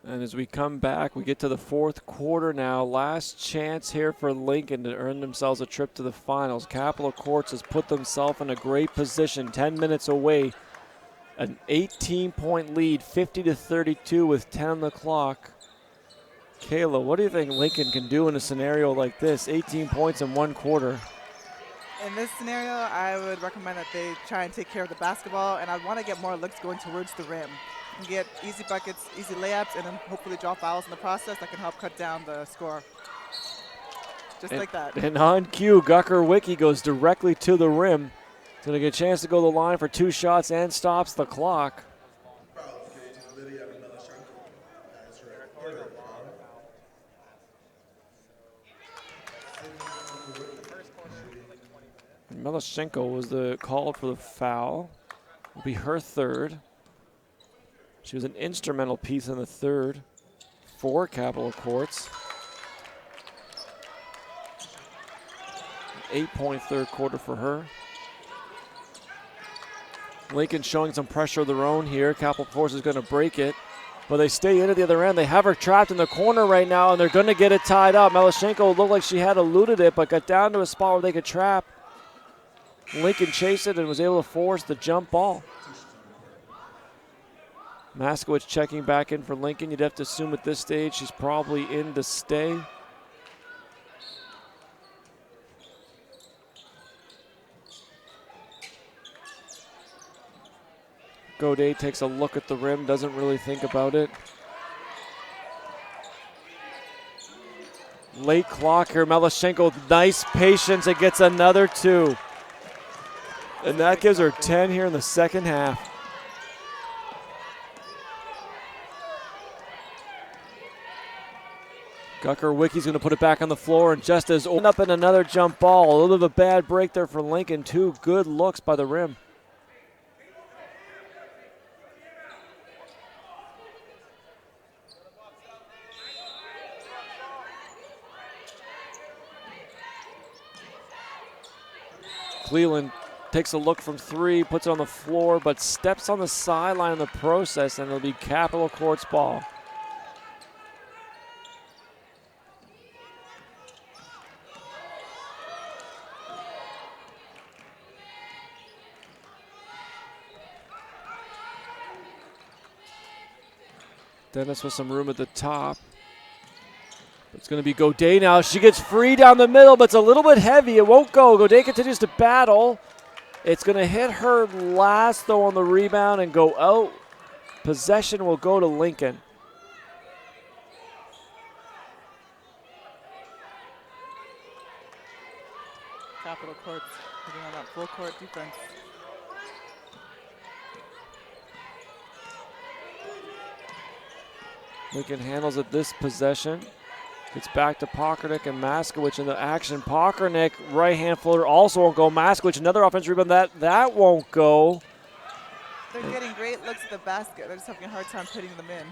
And as we come back, we get to the fourth quarter now. Last chance here for Lincoln to earn themselves a trip to the finals. Capitol Courts has put themselves in a great position, 10 minutes away. An 18-point lead, 50-32 with 10 on the clock. Kayla, what do you think Lincoln can do in a scenario like this? 18 points in one quarter. In this scenario, I would recommend that they try and take care of the basketball, and I'd want to get more looks going towards the rim. You can get easy buckets, easy layups, and then hopefully draw fouls in the process that can help cut down the score. Just like that. And on cue, Gucker Wiki goes directly to the rim. He's going to get a chance to go to the line for 2 shots and stops the clock. Melashenko was called for the foul. Will be her third. She was an instrumental piece in the third for Capitol Courts. 8-point third quarter for her. Lincoln showing some pressure of their own here. Capitol Courts is going to break it, but they stay in at the other end. They have her trapped in the corner right now, and they're going to get it tied up. Melashenko looked like she had eluded it, but got down to a spot where they could trap. Lincoln chased it and was able to force the jump ball. Maskowitz checking back in for Lincoln. You'd have to assume at this stage she's probably in to stay. Godet takes a look at the rim, doesn't really think about it. Late clock here, Melashenko, nice patience, it gets another 2. And that gives her 10 here in the second half. Gucker Wiki's going to put it back on the floor, and just as up in another jump ball. A little bit of a bad break there for Lincoln. 2 good looks by the rim. Cleveland takes a look from 3, puts it on the floor, but steps on the sideline in the process, and it'll be Capitol Courts ball. Dennis with some room at the top. It's going to be Godet now. She gets free down the middle, but it's a little bit heavy. It won't go. Godet continues to battle. It's going to hit her last, though, on the rebound and go out. Possession will go to Lincoln. Capitol Courts putting on that full court defense. Lincoln handles it this possession. It's back to Pokranik and Maskowitz in the action. Pokranik, right-hand floater, also won't go. Maskowitz, another offensive rebound. That won't go. They're getting great looks at the basket. They're just having a hard time putting them in.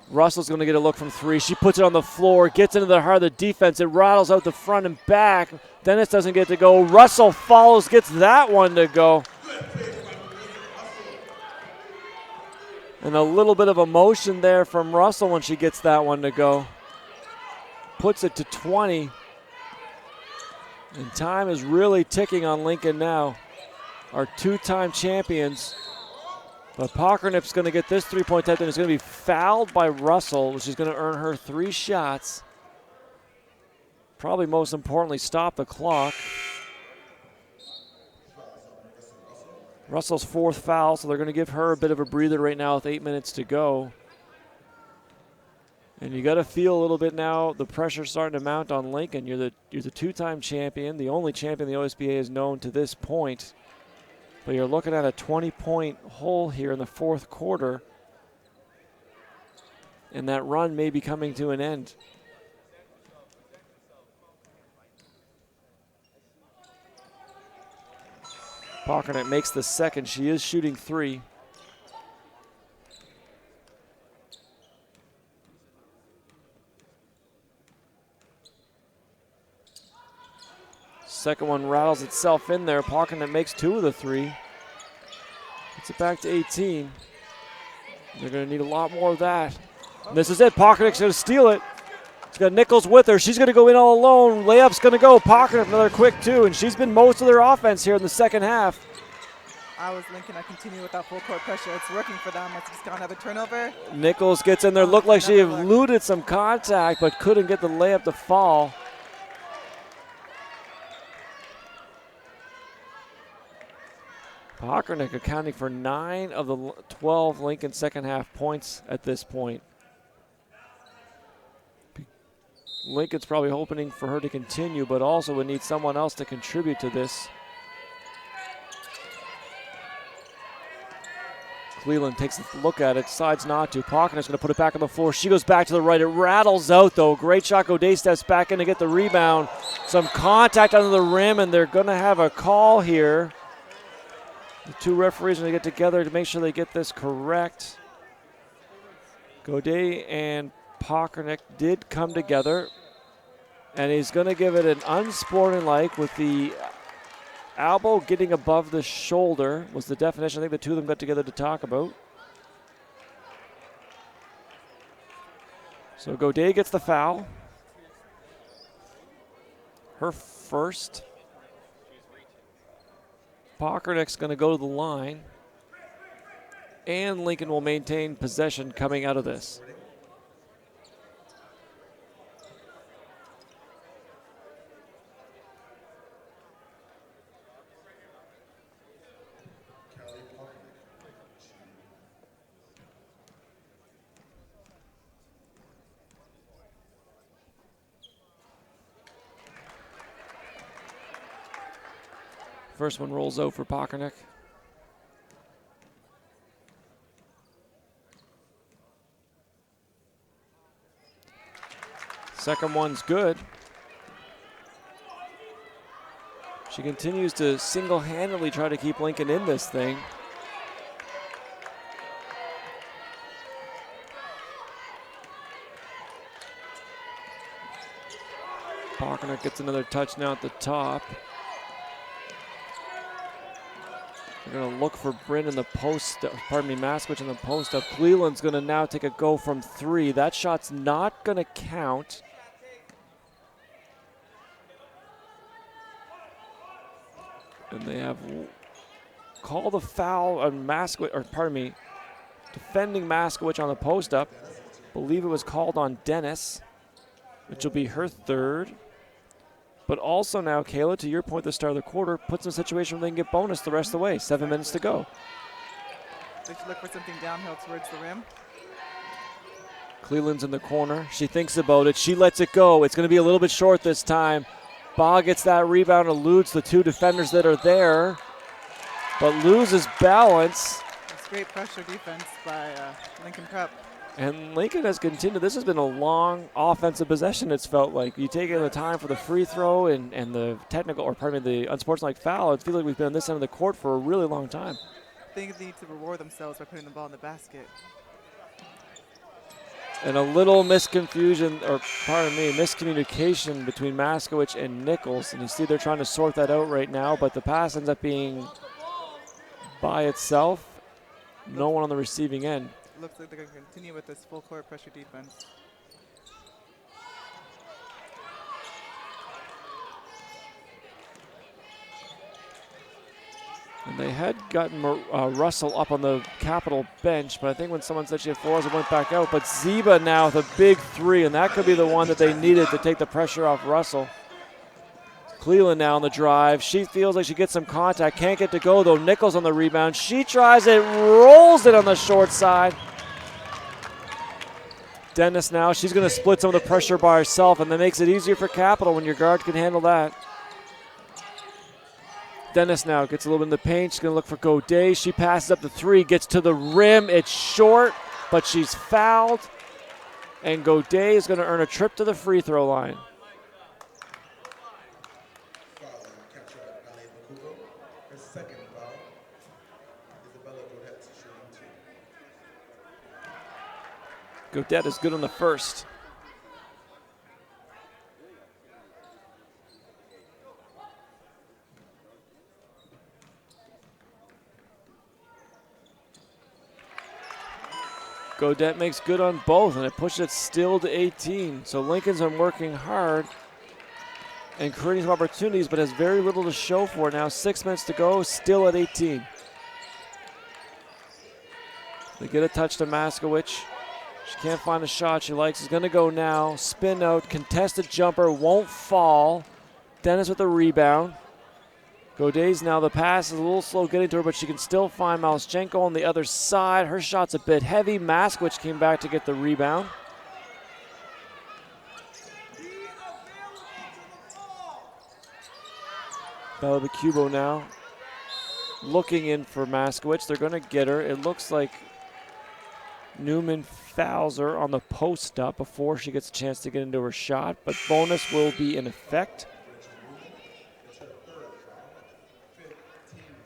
Russell's going to get a look from 3. She puts it on the floor, gets into the heart of the defense. It rattles out the front and back. Dennis doesn't get to go. Russell follows, gets that one to go. And a little bit of emotion there from Russell when she gets that one to go. Puts it to 20. And time is really ticking on Lincoln now. Our 2-time champions. But Pokranik's going to get this 3-point attempt, and it's going to be fouled by Russell, which is going to earn her 3 shots. Probably most importantly, stop the clock. Russell's 4th foul, so they're going to give her a bit of a breather right now with 8 minutes to go. And you got to feel a little bit now the pressure starting to mount on Lincoln. You're the 2-time champion, the only champion the OSBA has known to this point. But you're looking at a 20-point hole here in the 4th quarter. And that run may be coming to an end. Pokranik makes the second. She is shooting 3. Second one rattles itself in there. Pokranik makes 2 of the 3. Gets it back to 18. They're going to need a lot more of that. And this is it. Pockernick's going to steal it. She's got Nichols with her. She's going to go in all alone. Layup's going to go. Pockernick another quick two, and she's been most of their offense here in the second half. I was Lincoln. I continue with that full court pressure. It's working for them. It's just got another turnover. Nichols gets in there. Looked like she eluded some contact, but couldn't get the layup to fall. Pockernick accounting for 9 of the 12 Lincoln second half points at this point. Lincoln's probably hoping for her to continue, but also would need someone else to contribute to this. Cleveland takes a look at it, decides not to. Pockernick's going to put it back on the floor. She goes back to the right. It rattles out, though. Great shot. Godet steps back in to get the rebound. Some contact under the rim, and they're going to have a call here. The two referees are going to get together to make sure they get this correct. Godet and Pockernick did come together, and he's going to give it an unsporting-like with the elbow getting above the shoulder was the definition. I think the two of them got together to talk about. So Godet gets the foul. Her first. Pockernick's going to go to the line. And Lincoln will maintain possession coming out of this. First one rolls out for Pockernick. Second one's good. She continues to single-handedly try to keep Lincoln in this thing. Pockernick gets another touch now at the top. They're going to look for Bryn in the post, Maskwich in the post up. Cleveland's going to now take a go from 3. That shot's not going to count. And they have called a foul on defending Maskwich on the post up. Believe it was called on Dennis, which will be her third. But also now, Kayla, to your point at the start of the quarter, puts in a situation where they can get bonus the rest of the way. 7 minutes to go. They should look for something downhill towards the rim. Cleveland's in the corner. She thinks about it. She lets it go. It's going to be a little bit short this time. Ba gets that rebound, eludes the two defenders that are there, but loses balance. It's great pressure defense by Lincoln Prep. And Lincoln has continued. This has been a long offensive possession, it's felt like. You take the time for the free throw and the technical, the unsportsmanlike foul. It feels like we've been on this end of the court for a really long time. I think they need to reward themselves by putting the ball in the basket. And a little miscommunication between Maskwich and Nichols. And you see they're trying to sort that out right now, but the pass ends up being by itself. No one on the receiving end. Looks like they're going to continue with this full court pressure defense. And they had gotten Russell up on the Capitol bench, but I think when someone said she had 4, it went back out. But Ziba now with a big 3, and that could be the one that they needed to take the pressure off Russell. Cleveland now on the drive. She feels like she gets some contact. Can't get to go, though. Nichols on the rebound. She tries it, rolls it on the short side. Dennis now, she's going to split some of the pressure by herself, and that makes it easier for Capitol when your guard can handle that. Dennis now gets a little bit in the paint. She's going to look for Godet. She passes up the 3, gets to the rim. It's short, but she's fouled. And Godet is going to earn a trip to the free throw line. Second foul. Isabella Godet's shooting 2. Godet is good on the first. Godet makes good on both, and it pushes it still to 18. So Lincoln's been working hard and creating some opportunities, but has very little to show for it now. 6 minutes to go, still at 18. They get a touch to Maskowicz. She can't find a shot she likes. She's going to go now. Spin out, contested jumper, won't fall. Dennis with the rebound. Godet's now, the pass is a little slow getting to her, but she can still find Malischenko on the other side. Her shot's a bit heavy. Maskowicz came back to get the rebound. Balabacubo now looking in for Maskowicz. They're going to get her. It looks like Newman fouls her on the post up before she gets a chance to get into her shot, but bonus will be in effect.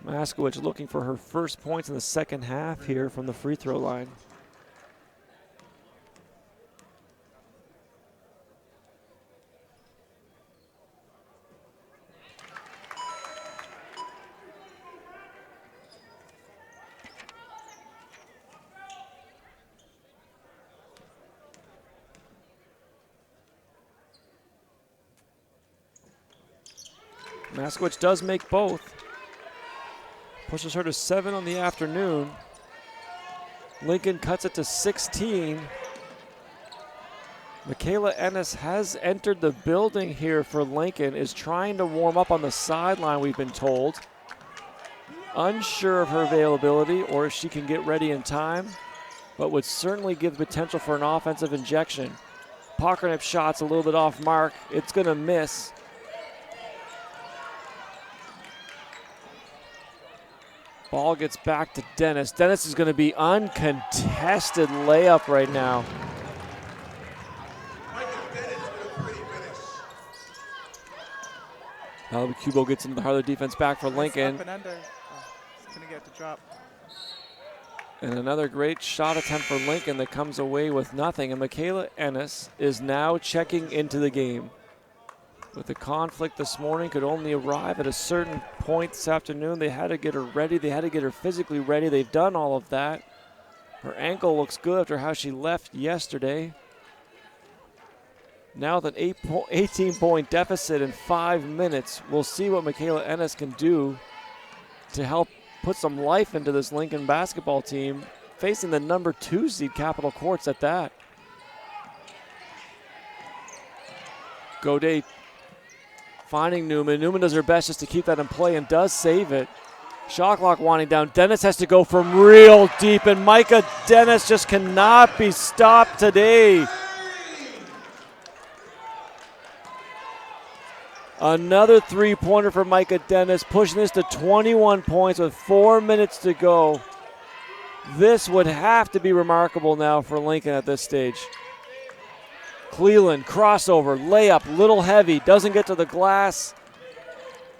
Maskowicz looking for her first points in the second half here from the free throw line. Maskowicz does make both. Pushes her to 7 on the afternoon. Lincoln cuts it to 16. Michaela Ennis has entered the building here for Lincoln, is trying to warm up on the sideline, we've been told. Unsure of her availability or if she can get ready in time, but would certainly give potential for an offensive injection. Pockernick shot's a little bit off mark. It's going to miss. Ball gets back to Dennis. Dennis is going to be uncontested layup right now. Balabacubo gets into the heart of the defense back for Lincoln. Up and under. Oh, it's going to get the drop. And another great shot attempt for Lincoln that comes away with nothing. And Michaela Ennis is now checking into the game. With the conflict this morning, could only arrive at a certain point this afternoon. They had to get her ready. They had to get her physically ready. They've done all of that. Her ankle looks good after how she left yesterday. Now with an 18-point deficit in 5 minutes, we'll see what Michaela Ennis can do to help put some life into this Lincoln basketball team, facing the number 2 seed Capitol Courts at that. Godet finding Newman. Newman does her best just to keep that in play and does save it. Shot clock winding down. Dennis has to go from real deep, and Micah Dennis just cannot be stopped today. Another three-pointer for Micah Dennis, pushing this to 21 points with 4 minutes to go. This would have to be remarkable now for Lincoln at this stage. Cleland, crossover, layup, little heavy, doesn't get to the glass.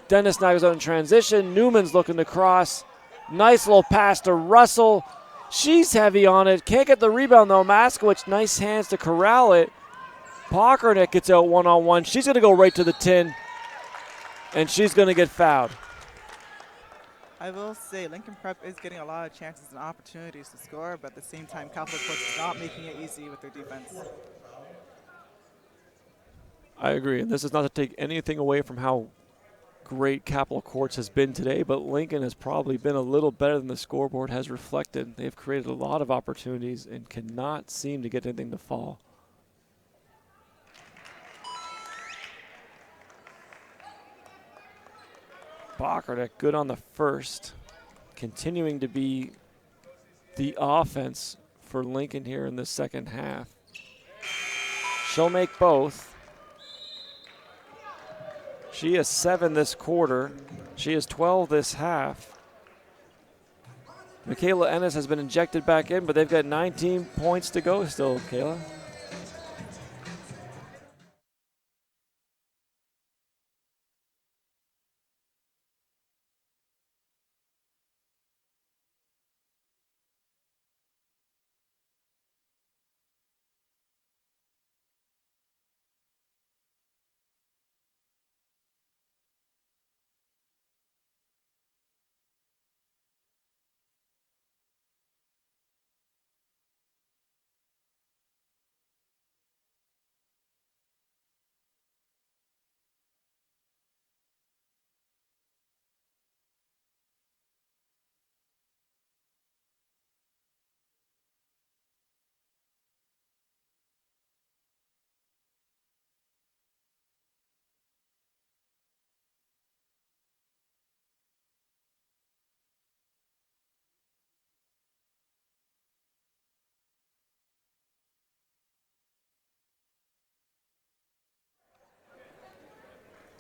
Dennis now goes out in transition. Newman's looking to cross. Nice little pass to Russell. She's heavy on it. Can't get the rebound though. Maskowicz, nice hands to corral it. Pockernick gets out one-on-one. She's going to go right to the tin, and she's going to get fouled. I will say Lincoln Prep is getting a lot of chances and opportunities to score, but at the same time, Capital Courts is not making it easy with their defense. I agree, and this is not to take anything away from how great Capital Courts has been today, but Lincoln has probably been a little better than the scoreboard has reflected. They've created a lot of opportunities and cannot seem to get anything to fall. Pockernick good on the first, continuing to be the offense for Lincoln here in the second half. She'll make both. She has 7 this quarter. She has 12 this half. Michaela Ennis has been injected back in, but they've got 19 points to go still, Kayla.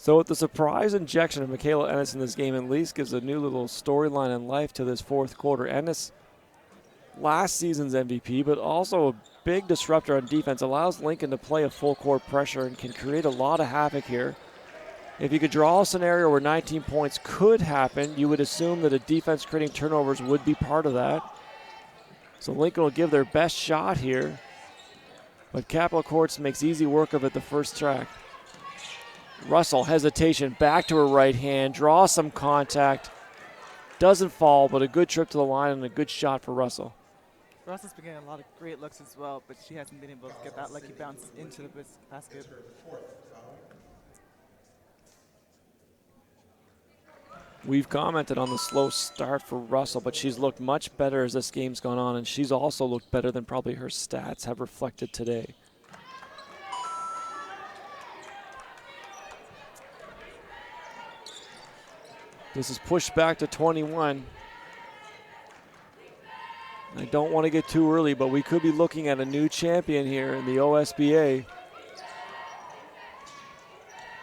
So with the surprise injection of Michaela Ennis in this game, at least gives a new little storyline and life to this fourth quarter. Ennis, last season's MVP, but also a big disruptor on defense, allows Lincoln to play a full court pressure and can create a lot of havoc here. If you could draw a scenario where 19 points could happen, you would assume that a defense creating turnovers would be part of that. So Lincoln will give their best shot here, but Capital Courts makes easy work of it the first track. Russell, hesitation, back to her right hand, draws some contact, doesn't fall, but a good trip to the line and a good shot for Russell. Russell's been getting a lot of great looks as well, but she hasn't been able to get that lucky bounce into the basket. We've commented on the slow start for Russell, but she's looked much better as this game's gone on, and she's also looked better than probably her stats have reflected today. This is pushed back to 21. I don't want to get too early, but we could be looking at a new champion here in the OSBA.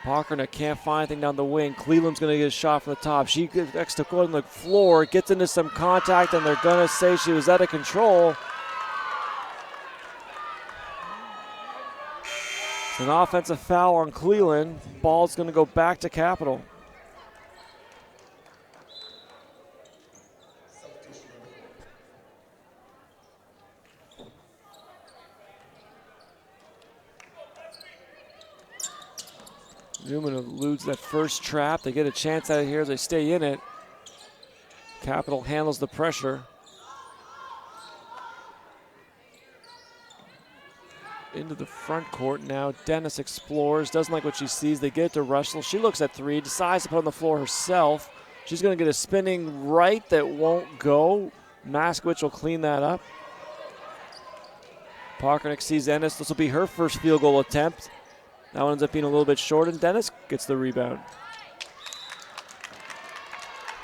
Pockernick can't find anything down the wing. Cleveland's going to get a shot from the top. She gets to go on the floor, gets into some contact, and they're going to say she was out of control. It's an offensive foul on Cleveland. Ball's going to go back to Capital. Newman eludes that first trap. They get a chance out of here as they stay in it. Capital handles the pressure. Into the front court now. Dennis explores, doesn't like what she sees. They get it to Russell. She looks at three, decides to put on the floor herself. She's going to get a spinning right that won't go. Maskowicz will clean that up. Pockernick sees Ennis. This will be her first field goal attempt. That one ends up being a little bit short, and Dennis gets the rebound.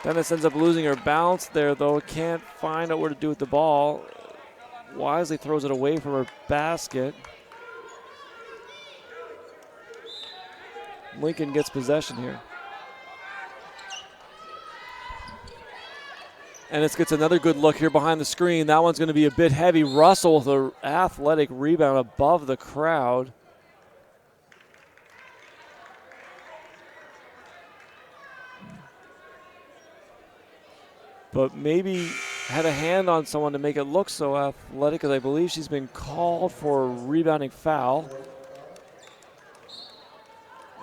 Dennis ends up losing her balance there, though. Can't find out where to do with the ball. Wisely throws it away from her basket. Lincoln gets possession here. Ennis gets another good look here behind the screen. That one's going to be a bit heavy. Russell with an athletic rebound above the crowd. But maybe had a hand on someone to make it look so athletic, because I believe she's been called for a rebounding foul.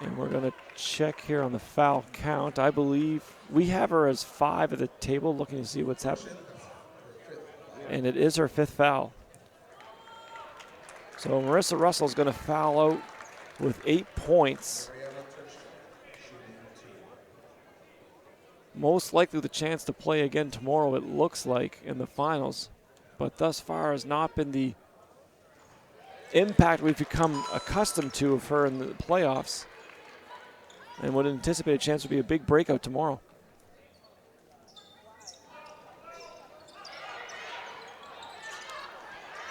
And we're going to check here on the foul count. I believe we have her as 5 at the table, looking to see what's happening. And it is her 5th foul. So Marissa Russell's going to foul out with 8 points. Most likely the chance to play again tomorrow, it looks like, in the finals. But thus far has not been the impact we've become accustomed to of her in the playoffs. And would anticipate a chance to be a big breakout tomorrow.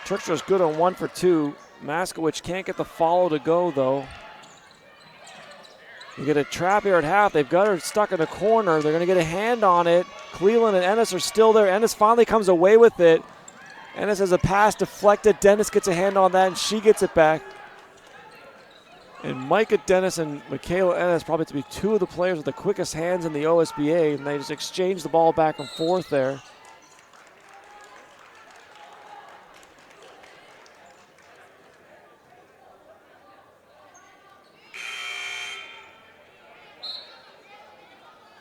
Trickster's good on 1 for 2. Maskowicz can't get the follow to go, though. You get a trap here at half. They've got her stuck in a corner. They're going to get a hand on it. Cleveland and Ennis are still there. Ennis finally comes away with it. Ennis has a pass deflected. Dennis gets a hand on that, and she gets it back. And Micah Dennis and Michaela Ennis probably to be 2 of the players with the quickest hands in the OSBA, and they just exchange the ball back and forth there.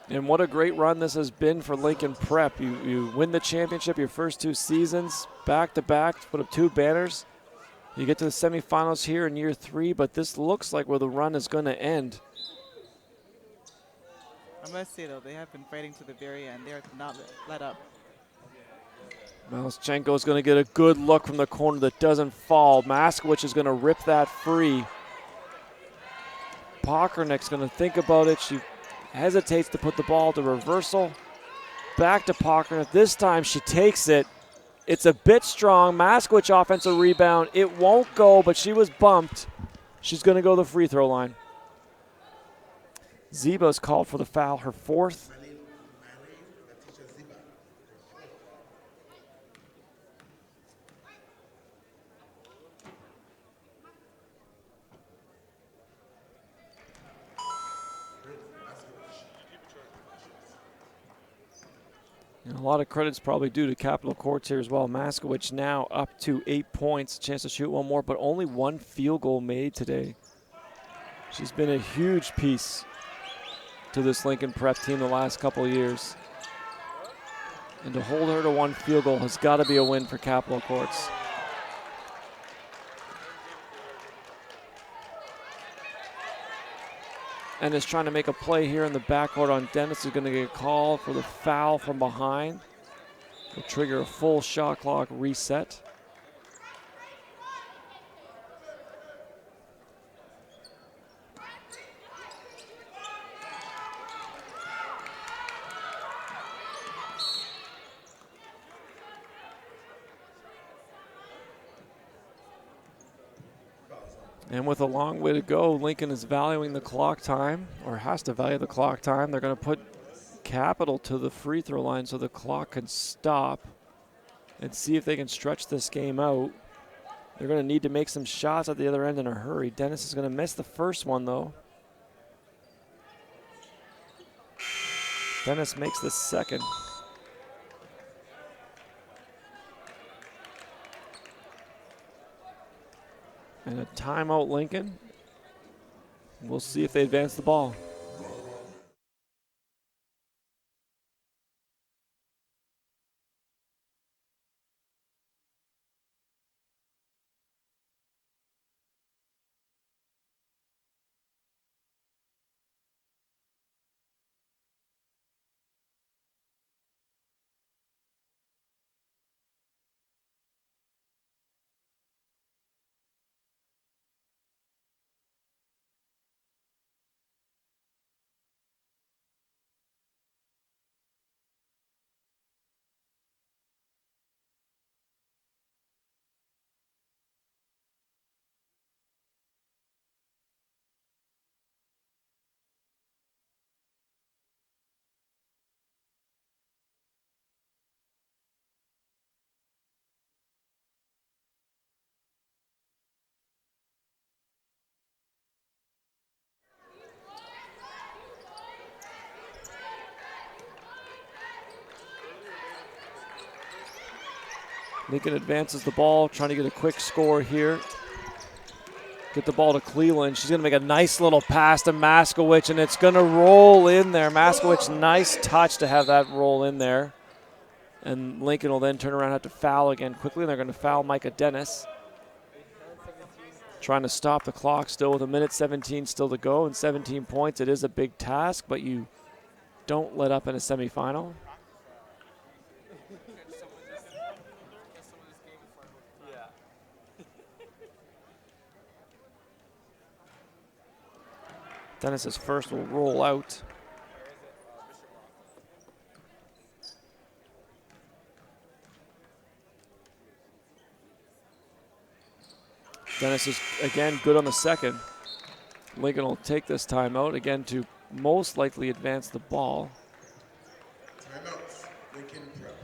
And what a great run this has been for Lincoln Prep. You win the championship your first 2 seasons, back-to-back, put up 2 banners. You get to the semifinals here in year 3, but this looks like where the run is going to end. I must say, though, they have been fighting to the very end. They are not let up. Malischenko is going to get a good look from the corner that doesn't fall. Maskowicz is going to rip that free. Pockernick's going to think about it. She hesitates to put the ball to reversal. Back to Pockernick. This time she takes it. It's a bit strong. Maskowicz offensive rebound. It won't go, but she was bumped. She's going to go to the free throw line. Ziba's called for the foul, her fourth. Letitia Ziba. And a lot of credit's probably due to Capital Courts here as well. Maskowicz now up to 8 points, chance to shoot one more, but only one field goal made today. She's been a huge piece to this Lincoln Prep team the last couple of years. And to hold her to one field goal has got to be a win for Capital Courts. And is trying to make a play here in the backcourt on Dennis, is going to get a call for the foul from behind. Will trigger a full shot clock reset. And with a long way to go, Lincoln is valuing the clock time, or has to value the clock time. They're going to put Capital to the free throw line so the clock can stop and see if they can stretch this game out. They're going to need to make some shots at the other end in a hurry. Dennis is going to miss the first one, though. Dennis makes the second. And a timeout, Lincoln. We'll see if they advance the ball. Lincoln advances the ball, trying to get a quick score here. Get the ball to Cleveland. She's going to make a nice little pass to Maskowicz, and it's going to roll in there. Maskowicz, nice touch to have that roll in there. And Lincoln will then turn around and have to foul again quickly, and they're going to foul Micah Dennis. Trying to stop the clock still with 1:17 still to go and 17 points. It is a big task, but you don't let up in a semifinal. Dennis's first will roll out. Dennis is, again, good on the second. Lincoln will take this timeout, again, to most likely advance the ball. Timeouts. Lincoln Prep.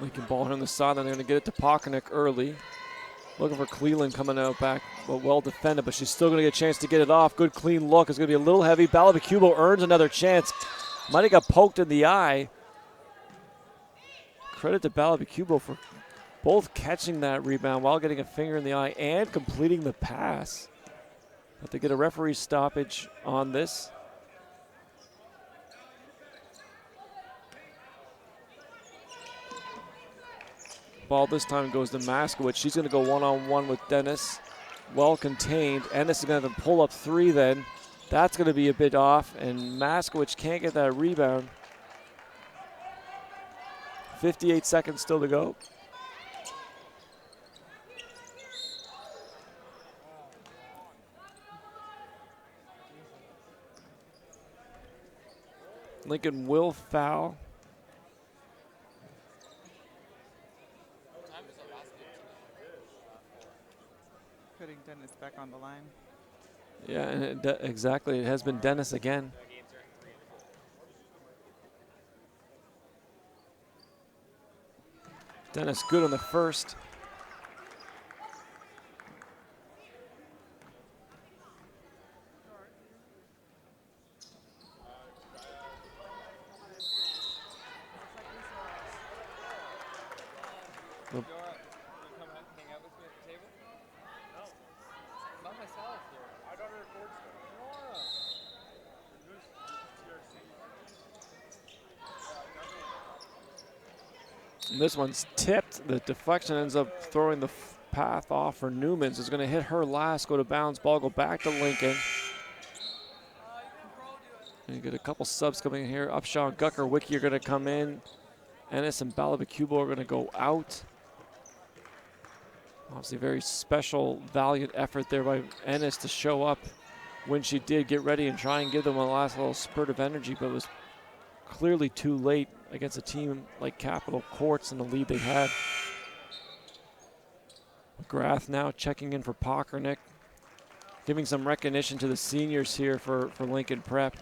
Lincoln ball on the side, then they're going to get it to Pockernick early. Looking for Cleveland coming out back, but well defended, but she's still going to get a chance to get it off. Good clean look. It's going to be a little heavy. Balabacubo earns another chance. Might have got poked in the eye. Credit to Balabacubo for both catching that rebound while getting a finger in the eye and completing the pass. But they get a referee stoppage on this. Ball this time goes to Maskowitz. She's going to go one-on-one with Dennis. Well contained. Ennis is going to pull up three then. That's going to be a bit off, and Maskowitz can't get that rebound. 58 seconds still to go. Lincoln will foul. Putting Dennis back on the line. Yeah, and exactly. It has been Dennis again. Dennis good on the first. This one's tipped. The deflection ends up throwing the path off for Newman's. It's going to hit her last, go to bounds. Ball go back to Lincoln. And you get a couple subs coming in here. Upshaw and Gucker Wiki are going to come in. Ennis and Balabacubo are going to go out. Obviously a very special, valiant effort there by Ennis to show up when she did, get ready and try and give them a last little spurt of energy, but it was clearly too late against a team like Capital Courts and the lead they had. McGrath now checking in for Pockernick, giving some recognition to the seniors here for Lincoln Prep.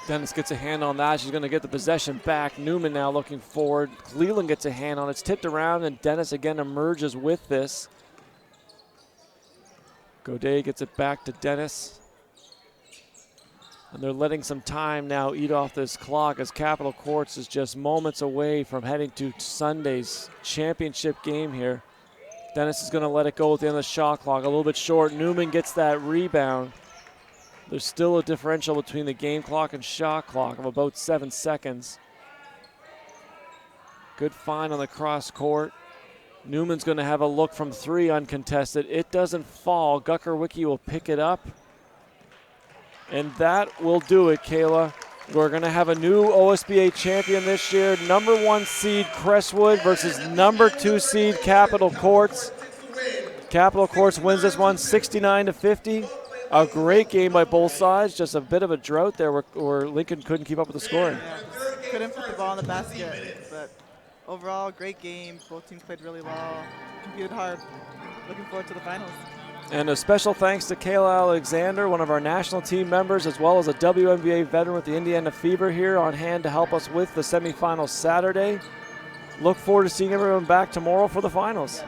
Dennis gets a hand on that. She's going to get the possession back. Newman now looking forward. Cleveland gets a hand on it. It's tipped around, and Dennis again emerges with this. Godet gets it back to Dennis. And they're letting some time now eat off this clock as Capital Courts is just moments away from heading to Sunday's championship game here. Dennis is going to let it go at the end of the shot clock. A little bit short. Newman gets that rebound. There's still a differential between the game clock and shot clock of about 7 seconds. Good find on the cross court. Newman's going to have a look from three uncontested. It doesn't fall. Gucker Wiki will pick it up. And that will do it, Kayla. We're going to have a new OSBA champion this year. Number 1 seed Crestwood versus number 2 seed Capital Courts. Capital Courts wins this one 69-50. A great game by both sides. Just a bit of a drought there where Lincoln couldn't keep up with the scoring. Yeah, couldn't put the ball in the basket. But overall, great game. Both teams played really well, competed hard. Looking forward to the finals. And a special thanks to Kayla Alexander, one of our national team members, as well as a WNBA veteran with the Indiana Fever here on hand to help us with the semifinals Saturday. Look forward to seeing everyone back tomorrow for the finals.